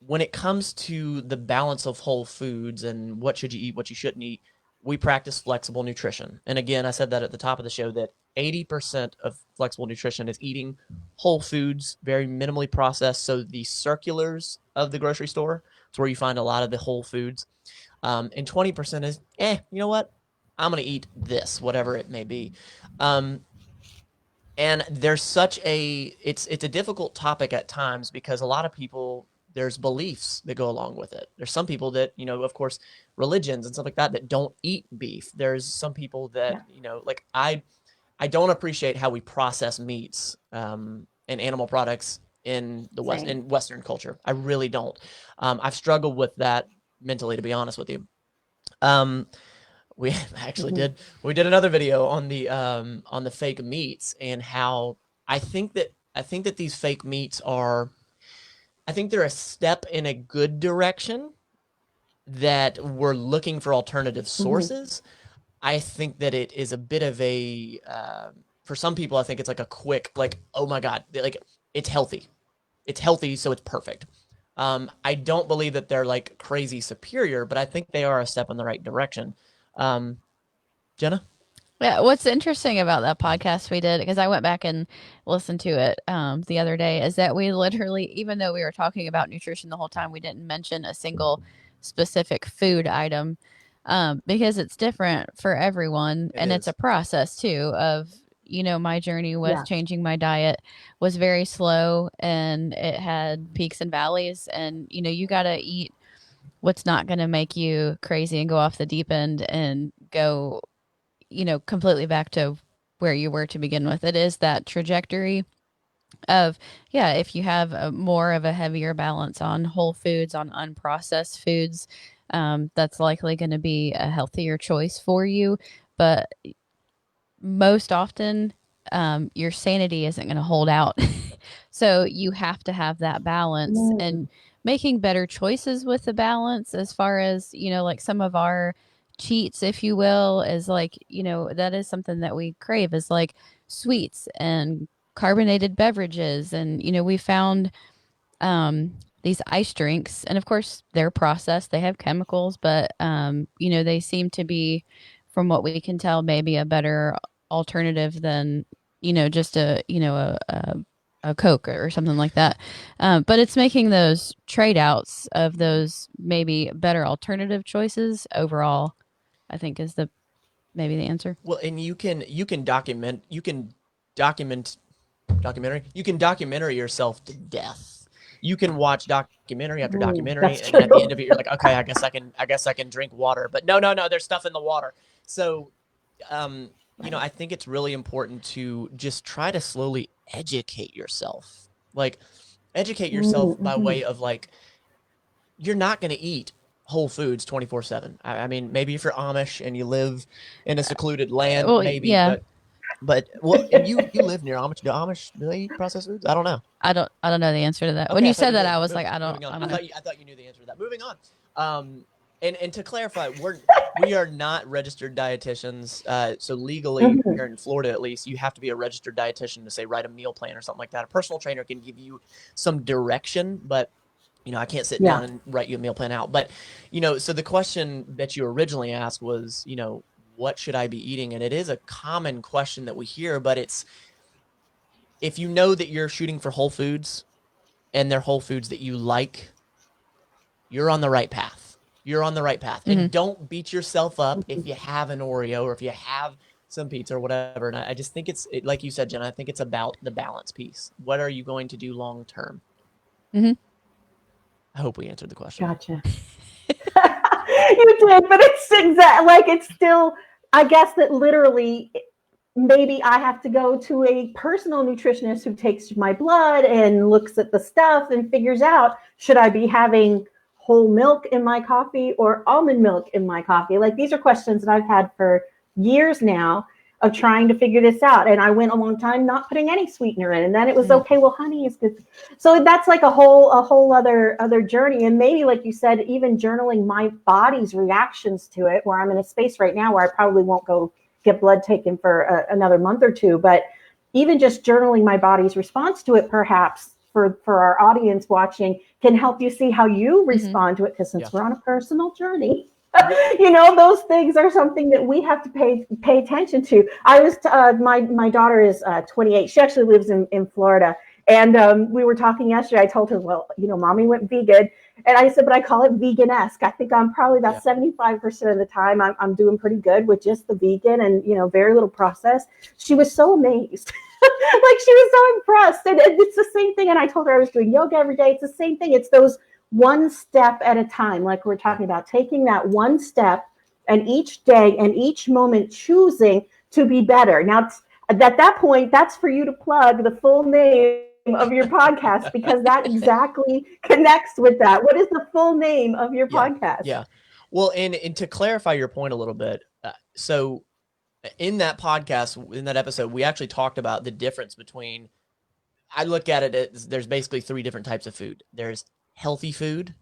When it comes to the balance of whole foods and what should you eat, what you shouldn't eat, we practice flexible nutrition. And again, I said that at the top of the show that 80% of flexible nutrition is eating whole foods, very minimally processed. So the circulars of the grocery store, it's where you find a lot of the whole foods. And 20% is, you know what? I'm going to eat this, whatever it may be. And there's it's a difficult topic at times because a lot of people, there's beliefs that go along with it. There's some people that, of course, religions and stuff like that don't eat beef. There's some people that, I don't appreciate how we process meats and animal products in the West, in Western culture. I really don't. I've struggled with that mentally, to be honest with you. We actually we did another video on the fake meats and how I think that these fake meats they're a step in a good direction, that we're looking for alternative sources. I think that it is a bit of a, for some people, I think it's like a quick, like, oh my God, like it's healthy. It's healthy, so it's perfect. I don't believe that they're like crazy superior, but I think they are a step in the right direction. Jenna? Yeah, what's interesting about that podcast we did, because I went back and listened to it the other day, is that we literally, even though we were talking about nutrition the whole time, we didn't mention a single specific food item because it's different for everyone. It's a process too of, my journey with changing my diet was very slow and it had peaks and valleys, and, you got to eat what's not going to make you crazy and go off the deep end and go completely back to where you were to begin with. It is that trajectory of, if you have more of a heavier balance on whole foods, on unprocessed foods, that's likely going to be a healthier choice for you. But most often, your sanity isn't going to hold out. So you have to have that balance and making better choices with the balance as far as, like some of our cheats, if you will, is like, that is something that we crave, is like sweets and carbonated beverages. And, we found these ice drinks, and of course they're processed, they have chemicals, but they seem to be, from what we can tell, maybe a better alternative than just a Coke or something like that. But it's making those trade outs of those maybe better alternative choices overall, I think, is maybe the answer. Well, and you can documentary yourself to death. You can watch documentary after documentary, and at the end of it, you're like, okay, I guess I can drink water. But no, there's stuff in the water. So, I think it's really important to just try to slowly educate yourself. Like, educate yourself by way of, like, you're not going to eat Whole Foods 24/7. I mean, maybe if you're Amish and you live in a secluded land, maybe. Yeah. But and you live near Amish. Do they eat processed foods? I don't know. I don't know the answer to that. Okay, when you said that, I was like, I don't know. I thought you knew the answer to that. Moving on. And to clarify, we are not registered dietitians. So legally, here in Florida at least, you have to be a registered dietitian to, say, write a meal plan or something like that. A personal trainer can give you some direction, but I can't sit down and write you a meal plan out. But so the question that you originally asked was, what should I be eating? And it is a common question that we hear, but it's, if you know that you're shooting for whole foods and they're whole foods that you like, you're on the right path. And don't beat yourself up if you have an Oreo or if you have some pizza or whatever. And I just think like you said, Jenna, I think it's about the balance piece. What are you going to do long term? I hope we answered the question. Gotcha. You did, but it's still, I guess that literally maybe I have to go to a personal nutritionist who takes my blood and looks at the stuff and figures out, should I be having whole milk in my coffee or almond milk in my coffee? Like, these are questions that I've had for years now of trying to figure this out. And I went a long time not putting any sweetener in, and then it was okay, well, honey is good. So that's like a whole other journey. And maybe, like you said, even journaling my body's reactions to it, where I'm in a space right now where I probably won't go get blood taken for another month or two, but even just journaling my body's response to it, perhaps for our audience watching, can help you see how you respond to it. Because since we're on a personal journey, those things are something that we have to pay attention to. I was my daughter is 28. She actually lives in Florida, and we were talking yesterday. I told her, well, mommy went vegan, and I said, but I call it vegan-esque. I think I'm probably about 75% of the time I'm doing pretty good with just the vegan and very little processed. She was so amazed. Like, she was so impressed. And it's the same thing. And I told her I was doing yoga every day. It's the same thing. It's those one step at a time, like we're talking about, taking that one step and each day and each moment choosing to be better. Now, at that point, that's for you to plug the full name of your podcast, because that exactly connects with that. What is the full name of your podcast? Yeah. Well, and to clarify your point a little bit, so in that podcast, in that episode, we actually talked about the difference between, I look at it as there's basically 3 different types of food. There's healthy food,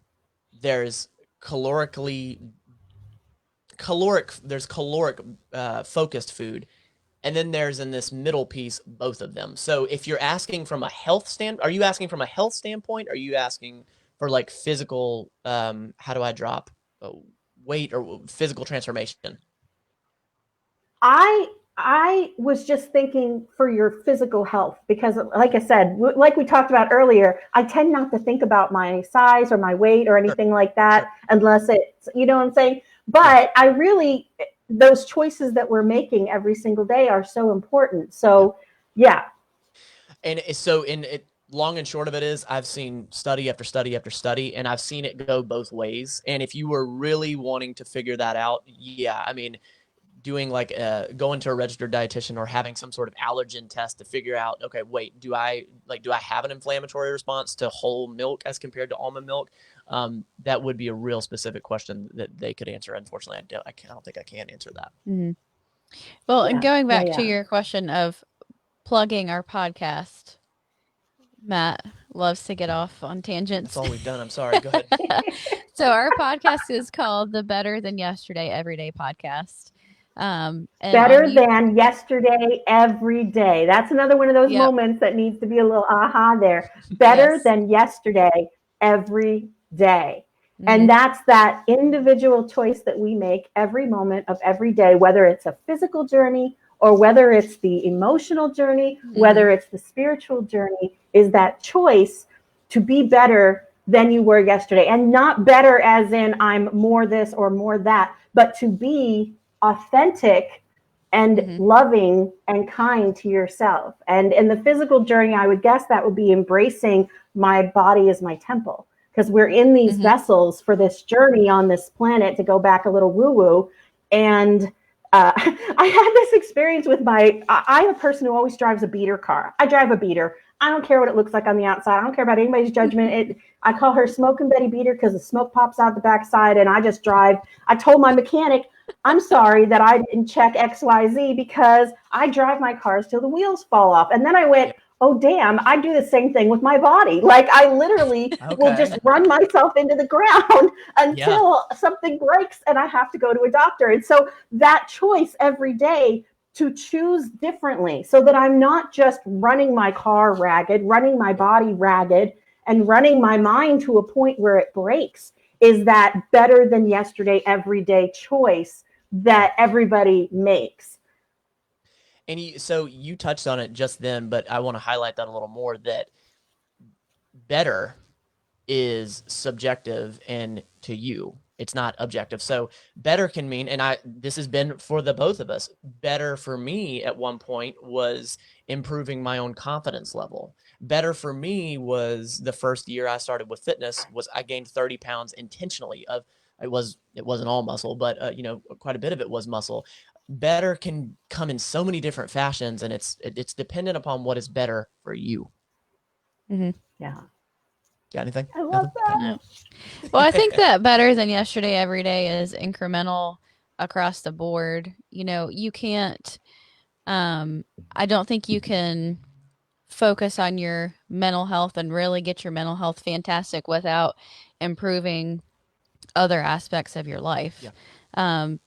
there's caloric focused food, and then there's, in this middle piece, both of them. So if you're asking from a health standpoint, are you asking from a health standpoint? Are you asking for, like, physical, how do I drop weight or physical transformation? I was just thinking for your physical health, because, like I said, like we talked about earlier, I tend not to think about my size or my weight or anything like that unless it's, what I'm saying? But I really, those choices that we're making every single day are so important. So, yeah. And so, long and short of it is, I've seen study after study after study, and I've seen it go both ways. And if you were really wanting to figure that out, I mean, doing going to a registered dietitian or having some sort of allergen test to figure out, okay, wait, do I have an inflammatory response to whole milk as compared to almond milk? That would be a real specific question that they could answer. Unfortunately, I don't think I can answer that. Well, and going back to your question of plugging our podcast, Matt loves to get off on tangents. That's all we've done. I'm sorry. Go ahead. So our podcast is called the Better Than Yesterday Everyday Podcast. And Better than yesterday, every day. That's another one of those moments that needs to be a little aha there. Better than yesterday, every day. And that's that individual choice that we make every moment of every day, whether it's a physical journey or whether it's the emotional journey, whether it's the spiritual journey, is that choice to be better than you were yesterday. And not better as in I'm more this or more that, but to be authentic and loving and kind to yourself. And in the physical journey, I would guess that would be embracing my body as my temple, because we're in these vessels for this journey on this planet, to go back a little woo-woo. And I had this experience with I'm a person who always drives a beater car. I drive a beater. I don't care what it looks like on the outside. I don't care about anybody's judgment. I call her Smoking Betty Beater because the smoke pops out the backside, and I just drive. I told my mechanic, I'm sorry that I didn't check XYZ because I drive my cars till the wheels fall off. And then I went, oh, damn, I do the same thing with my body. Like I literally will just run myself into the ground until something breaks and I have to go to a doctor. And so that choice every day to choose differently, so that I'm not just running my car ragged, running my body ragged, and running my mind to a point where it breaks, is that better than yesterday, everyday choice that everybody makes. And so you touched on it just then, but I want to highlight that a little more, that better is subjective and to you, it's not objective. So better can mean, and this has been for the both of us, better for me at one point was improving my own confidence level. Better for me was the first year I started with fitness was I gained 30 pounds intentionally. It wasn't all muscle, but quite a bit of it was muscle. Better can come in so many different fashions, and it's dependent upon what is better for you. Yeah. Got anything? I love that. No. Well, I think that better than yesterday every day is incremental across the board. You can't, I don't think you can focus on your mental health and really get your mental health fantastic without improving other aspects of your life.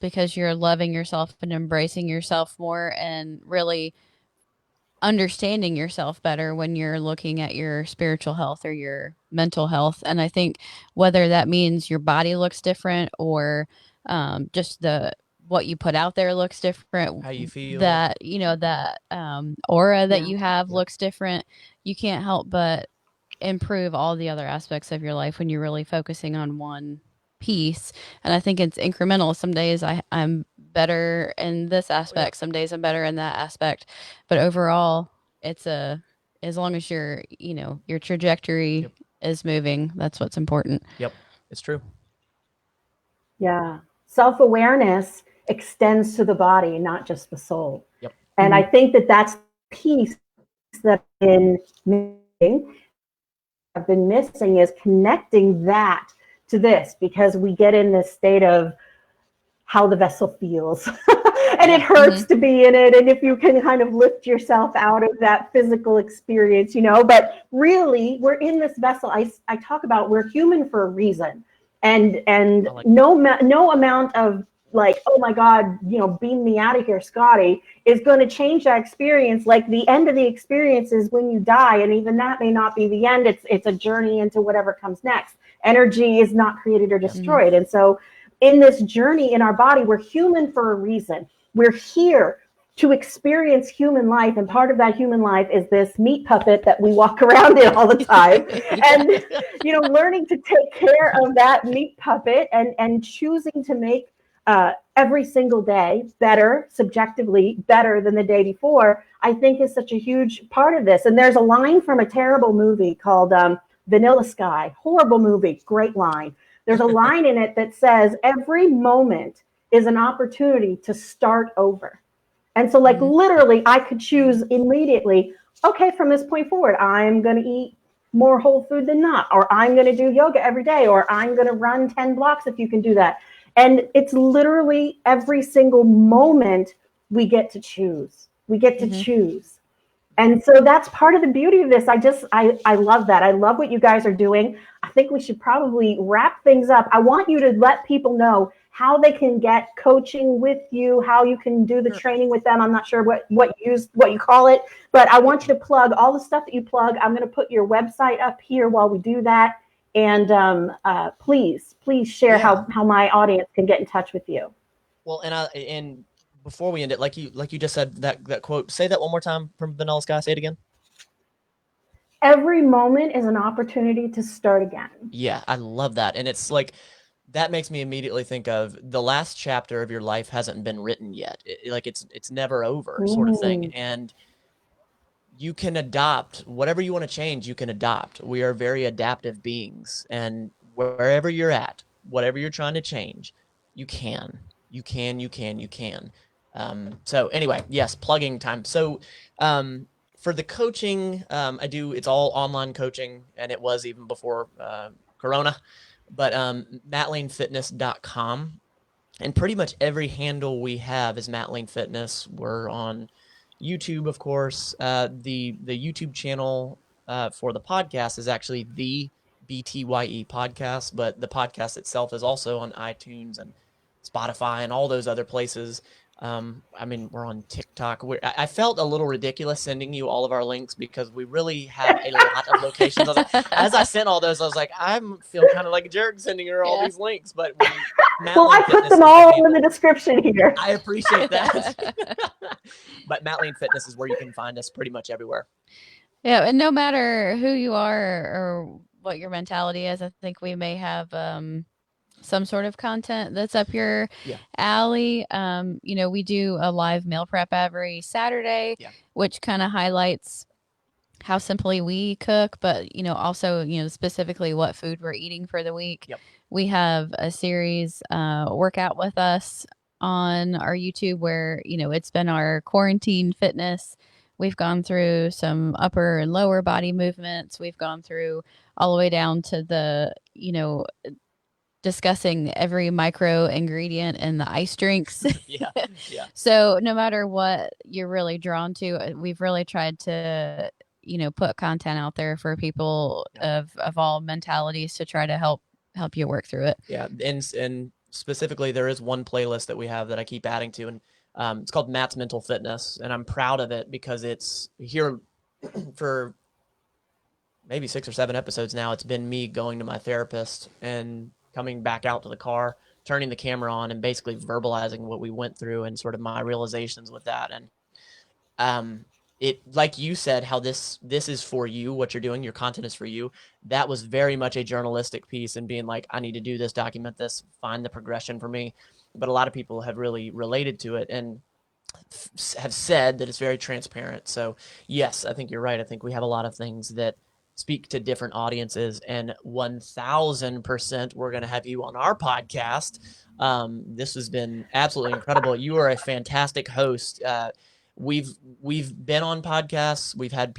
Because you're loving yourself and embracing yourself more and really understanding yourself better when you're looking at your spiritual health or your mental health. And I think whether that means your body looks different or just what you put out there looks different, how you feel, that aura that you have looks different, you can't help but improve all the other aspects of your life when you're really focusing on one piece. And I think it's incremental. Some days I'm better in this aspect, some days I'm better in that aspect, but overall it's as long as your trajectory is moving, that's what's important. It's true. Self-awareness extends to the body, not just the soul. And I think that that's the piece that I've been missing is connecting that to this, because we get in this state of how the vessel feels and it hurts to be in it. And if you can kind of lift yourself out of that physical experience, but really we're in this vessel. I talk about we're human for a reason, and no amount of like, oh my God, beam me out of here, Scotty, is going to change that experience. Like the end of the experience is when you die. And even that may not be the end. It's a journey into whatever comes next. Energy is not created or destroyed. And so in this journey in our body, we're human for a reason. We're here to experience human life. And part of that human life is this meat puppet that we walk around in all the time. And, learning to take care of that meat puppet and choosing to make every single day better, subjectively better than the day before, I think is such a huge part of this. And there's a line from a terrible movie called Vanilla Sky. Horrible movie, great line. There's a line in it that says every moment is an opportunity to start over. And so like literally I could choose immediately, okay, from this point forward, I'm going to eat more whole food than not, or I'm going to do yoga every day, or I'm going to run 10 blocks if you can do that. And it's literally every single moment we get to choose. We get to choose. And so that's part of the beauty of this. I love that. I love what you guys are doing. I think we should probably wrap things up. I want you to let people know how they can get coaching with you, how you can do the training with them. I'm not sure what you call it, but I want you to plug all the stuff that you plug. I'm going to put your website up here while we do that. And please share how my audience can get in touch with you. Well, and before we end it, like you just said, that quote, say that one more time from Vanilla Sky. Say it again. Every moment is an opportunity to start again. Yeah, I love that. And it's like, that makes me immediately think of the last chapter of your life hasn't been written yet. It's never over, sort of thing. And you can adopt whatever you want to change. You can adopt. We are very adaptive beings, and wherever you're at, whatever you're trying to change, you can. So anyway, yes, plugging time. So for the coaching, it's all online coaching, and it was even before Corona, but MattLaneFitness.com, and pretty much every handle we have is MattLaneFitness. We're on YouTube, of course. The YouTube channel for the podcast is actually the BTYE Podcast, but the podcast itself is also on iTunes and Spotify and all those other places. We're on TikTok. I felt a little ridiculous sending you all of our links because we really have a lot of locations. As I sent all those, I was like, I feel kind of like a jerk sending her all these links. But well, I put them all in the description here. I appreciate that. But Matt Fitness is where you can find us pretty much everywhere. Yeah, and no matter who you are or what your mentality is, I think we may have some sort of content that's up your alley. We do a live meal prep every Saturday, which kind of highlights how simply we cook, but also specifically what food we're eating for the week. We have a series workout with us on our YouTube where it's been our quarantine fitness. We've gone through some upper and lower body movements. We've gone through all the way down to the discussing every micro ingredient in the ice drinks. So no matter what you're really drawn to, we've really tried to, put content out there for people of all mentalities to try to help you work through it. Yeah. And specifically, there is one playlist that we have that I keep adding to, and it's called Matt's Mental Fitness. And I'm proud of it because it's here for maybe 6 or 7 episodes now. It's been me going to my therapist and coming back out to the car, turning the camera on, and basically verbalizing what we went through and sort of my realizations with that. And it, like you said, how this is for you, what you're doing, your content is for you. That was very much a journalistic piece and being like, I need to do this, document this, find the progression for me. But a lot of people have really related to it and have said that it's very transparent. So yes, I think you're right. I think we have a lot of things that speak to different audiences, and 1000% we're going to have you on our podcast. This has been absolutely incredible. You are a fantastic host. We've been on podcasts. We've had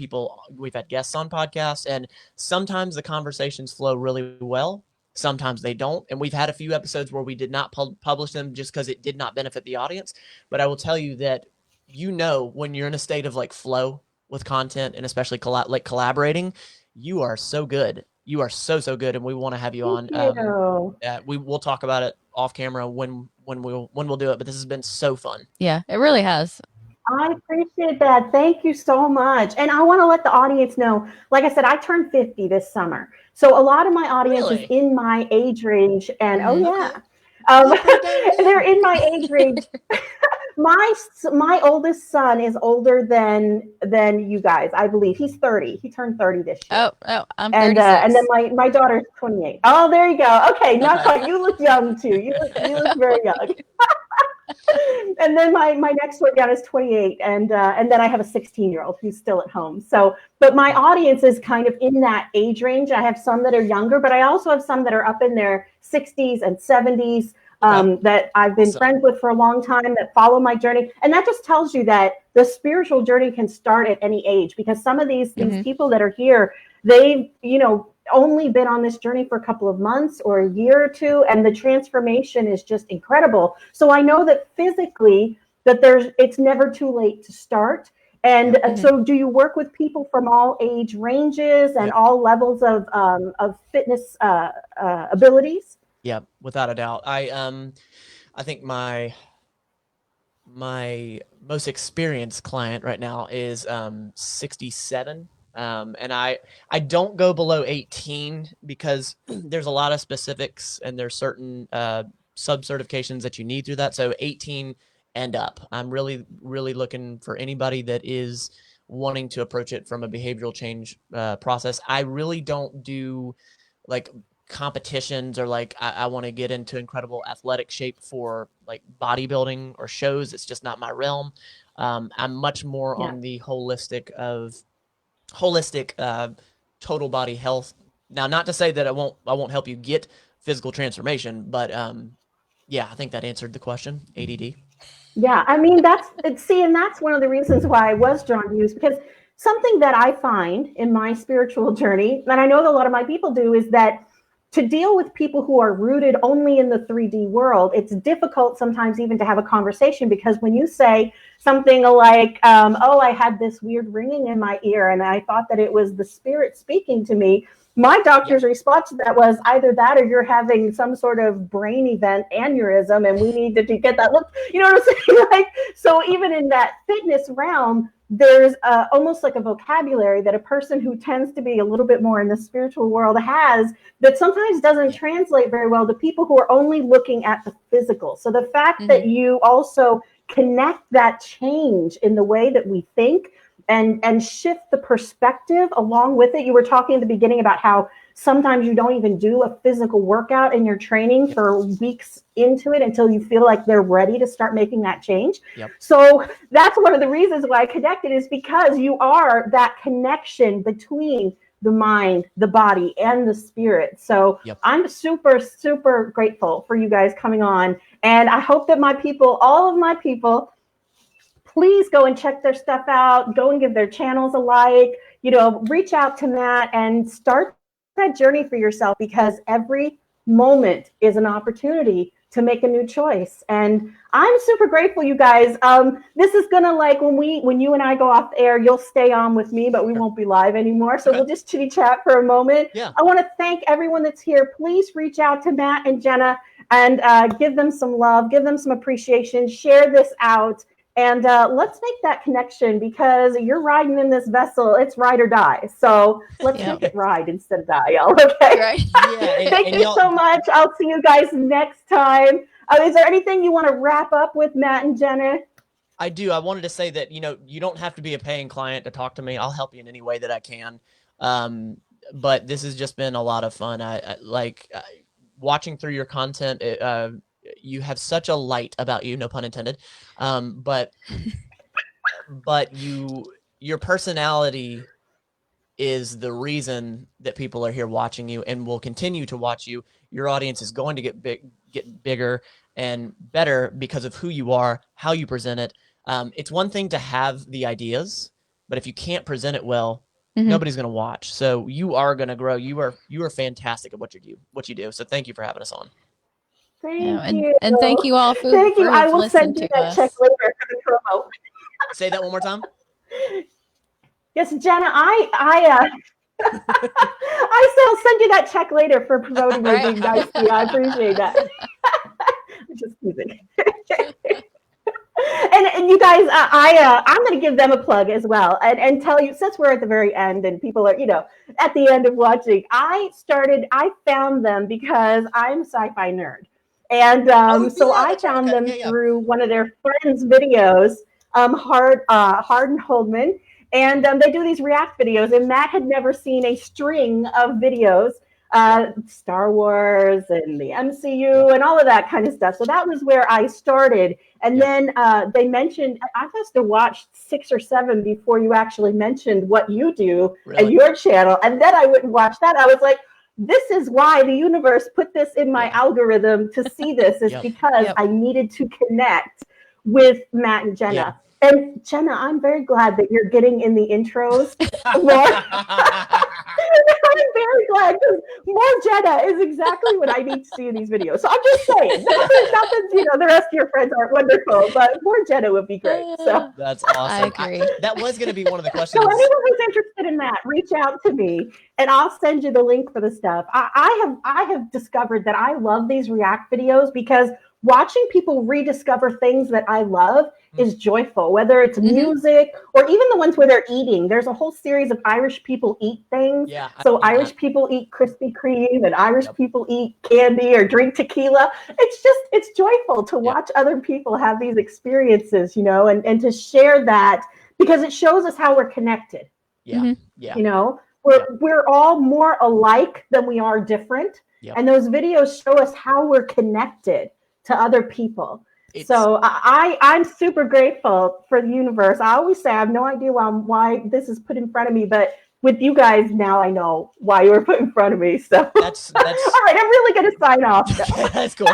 guests on podcasts, and sometimes the conversations flow really well. Sometimes they don't. And we've had a few episodes where we did not publish them just because it did not benefit the audience. But I will tell you that, when you're in a state of like flow with content, and especially collaborating, you are so good. You are so good, and we want to have you on. We'll talk about it off camera when we'll do it. But this has been so fun. Yeah, it really has. I appreciate that. Thank you so much. And I want to let the audience know, like I said, I turned 50 this summer. So a lot of my audience is in my age range. And they're in my age range. My oldest son is older than you guys, I believe. He's 30. He turned 30 this year. Oh, I'm 36. And then my daughter's 28. Oh, there you go. Okay, not quite. You look young too. You look very young. And then my next one down is 28, and then I have a 16-year-old who's still at home. So, but my audience is kind of in that age range. I have some that are younger, but I also have some that are up in their 60s and 70s that I've been friends with for a long time, that follow my journey. And that just tells you that the spiritual journey can start at any age, because some of these people that are here, they've only been on this journey for a couple of months or a year or two, and the transformation is just incredible. So I know that physically that it's never too late to start. And Yep. so do you work with people from all age ranges and Yep. all levels of fitness abilities? Yeah, without a doubt. I think my most experienced client right now is 67. And I don't go below 18 because there's a lot of specifics and there's certain sub certifications that you need through that. So 18 and up. I'm really, really looking for anybody that is wanting to approach it from a behavioral change process. I really don't do like competitions or like I want to get into incredible athletic shape for like bodybuilding or shows. It's just not my realm. I'm much more Yeah. on the holistic total body health. Now, not to say that I won't help you get physical transformation, but yeah, I think that answered the question. ADD. Yeah, I mean, and that's one of the reasons why I was drawn to you, is because something that I find in my spiritual journey, and I know that a lot of my people do, is that to deal with people who are rooted only in the 3D world, it's difficult sometimes even to have a conversation, because when you say something like, oh, I had this weird ringing in my ear and I thought that it was the spirit speaking to me, my doctor's response to that was either that or you're having some sort of brain event aneurysm and we need to get that looked. You know what I'm saying? Like, so even in that fitness realm, there's almost like a vocabulary that a person who tends to be a little bit more in the spiritual world has, that sometimes doesn't translate very well to people who are only looking at the physical. So the fact that you also connect that change in the way that we think and shift the perspective along with it. You were talking at the beginning about how sometimes you don't even do a physical workout in your training for weeks into it until you feel like they're ready to start making that change. Yep. So that's one of the reasons why I connected, is because you are that connection between the mind, the body, and the spirit. So I'm super, super grateful for you guys coming on. And I hope that my people, all of my people, please go and check their stuff out. Go and give their channels a like, reach out to Matt and start that journey for yourself, because every moment is an opportunity to make a new choice. And I'm super grateful, you guys. This is gonna, like, when you and I go off the air, you'll stay on with me, but we won't be live anymore. So we'll just chitty chat for a moment. Yeah. I want to thank everyone that's here. Please reach out to Matt and Jenna and give them some love, give them some appreciation, share this out. And let's make that connection, because you're riding in this vessel. It's ride or die. So let's make it ride instead of die, y'all. Okay. Right. Yeah, Thank you so much. I'll see you guys next time. Is there anything you want to wrap up with, Matt and Jenna? I do. I wanted to say that, you don't have to be a paying client to talk to me. I'll help you in any way that I can. But this has just been a lot of fun. I like watching through your content. You have such a light about you, no pun intended. But your personality is the reason that people are here watching you and will continue to watch you. Your audience is going to get bigger and better because of who you are, how you present it. It's one thing to have the ideas, but if you can't present it well, nobody's going to watch. So you are going to grow. You are fantastic at what you do. So thank you for having us on. Thank you. And thank you all for Thank you. I will listening send you to that us. check later for the promo. Say that one more time. Yes, Jenna, I still send you that check later for promoting me being nice to you. I appreciate that. I'm just teasing. And you guys, I'm going to give them a plug as well and tell you, since we're at the very end and people are, at the end of watching, I found them because I'm a sci-fi nerd. And so I found them through one of their friends' videos, Hard and Holdman. And they do these react videos, and Matt had never seen a string of videos, Star Wars and the MCU and all of that kind of stuff. So that was where I started. And then they mentioned, I must have watched 6 or 7 before you actually mentioned what you do and your channel. And then I went and watched that. I was like, this is why the universe put this in my algorithm to see this, is because I needed to connect with Matt and Jenna. And Jenna, I'm very glad that you're getting in the intros more. I'm very glad because more Jenna is exactly what I need to see in these videos. So I'm just saying, not that the rest of your friends aren't wonderful, but more Jenna would be great. So that's awesome. I agree. That was going to be one of the questions. so anyone who's interested in that, reach out to me and I'll send you the link for the stuff. I have discovered that I love these React videos because watching people rediscover things that I love is joyful, whether it's music or even the ones where they're eating. There's a whole series of Irish people eat things. Yeah. So Irish people eat Krispy Kreme and Irish people eat candy or drink tequila. It's joyful to watch other people have these experiences, and to share that because it shows us how we're connected. Yeah. Yeah. We're all more alike than we are different. Yep. And those videos show us how we're connected to other people. So I'm super grateful for the universe. I always say I have no idea why this is put in front of me, but with you guys now, I know why you were put in front of me. So that's all right. I'm really going to sign off. That's cool.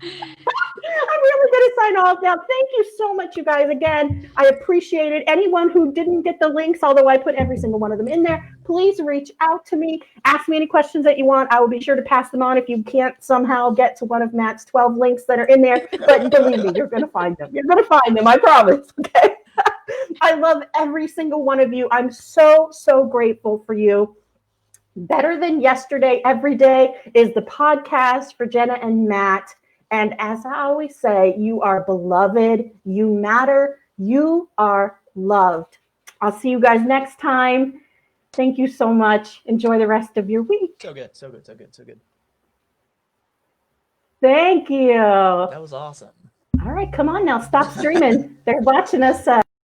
I'm really going to sign off now. Thank you so much, you guys. Again, I appreciate it. Anyone who didn't get the links, although I put every single one of them in there, please reach out to me. Ask me any questions that you want. I will be sure to pass them on if you can't somehow get to one of Matt's 12 links that are in there. But believe me, you're going to find them. You're going to find them. I promise. Okay. I love every single one of you. I'm so, so grateful for you. Better Than Yesterday Every Day is the podcast for Jenna and Matt. And as I always say, you are beloved, you matter, you are loved. I'll see you guys next time. Thank you so much. Enjoy the rest of your week. So good, so good, so good, so good. Thank you. That was awesome. All right, come on now, stop streaming. They're watching us.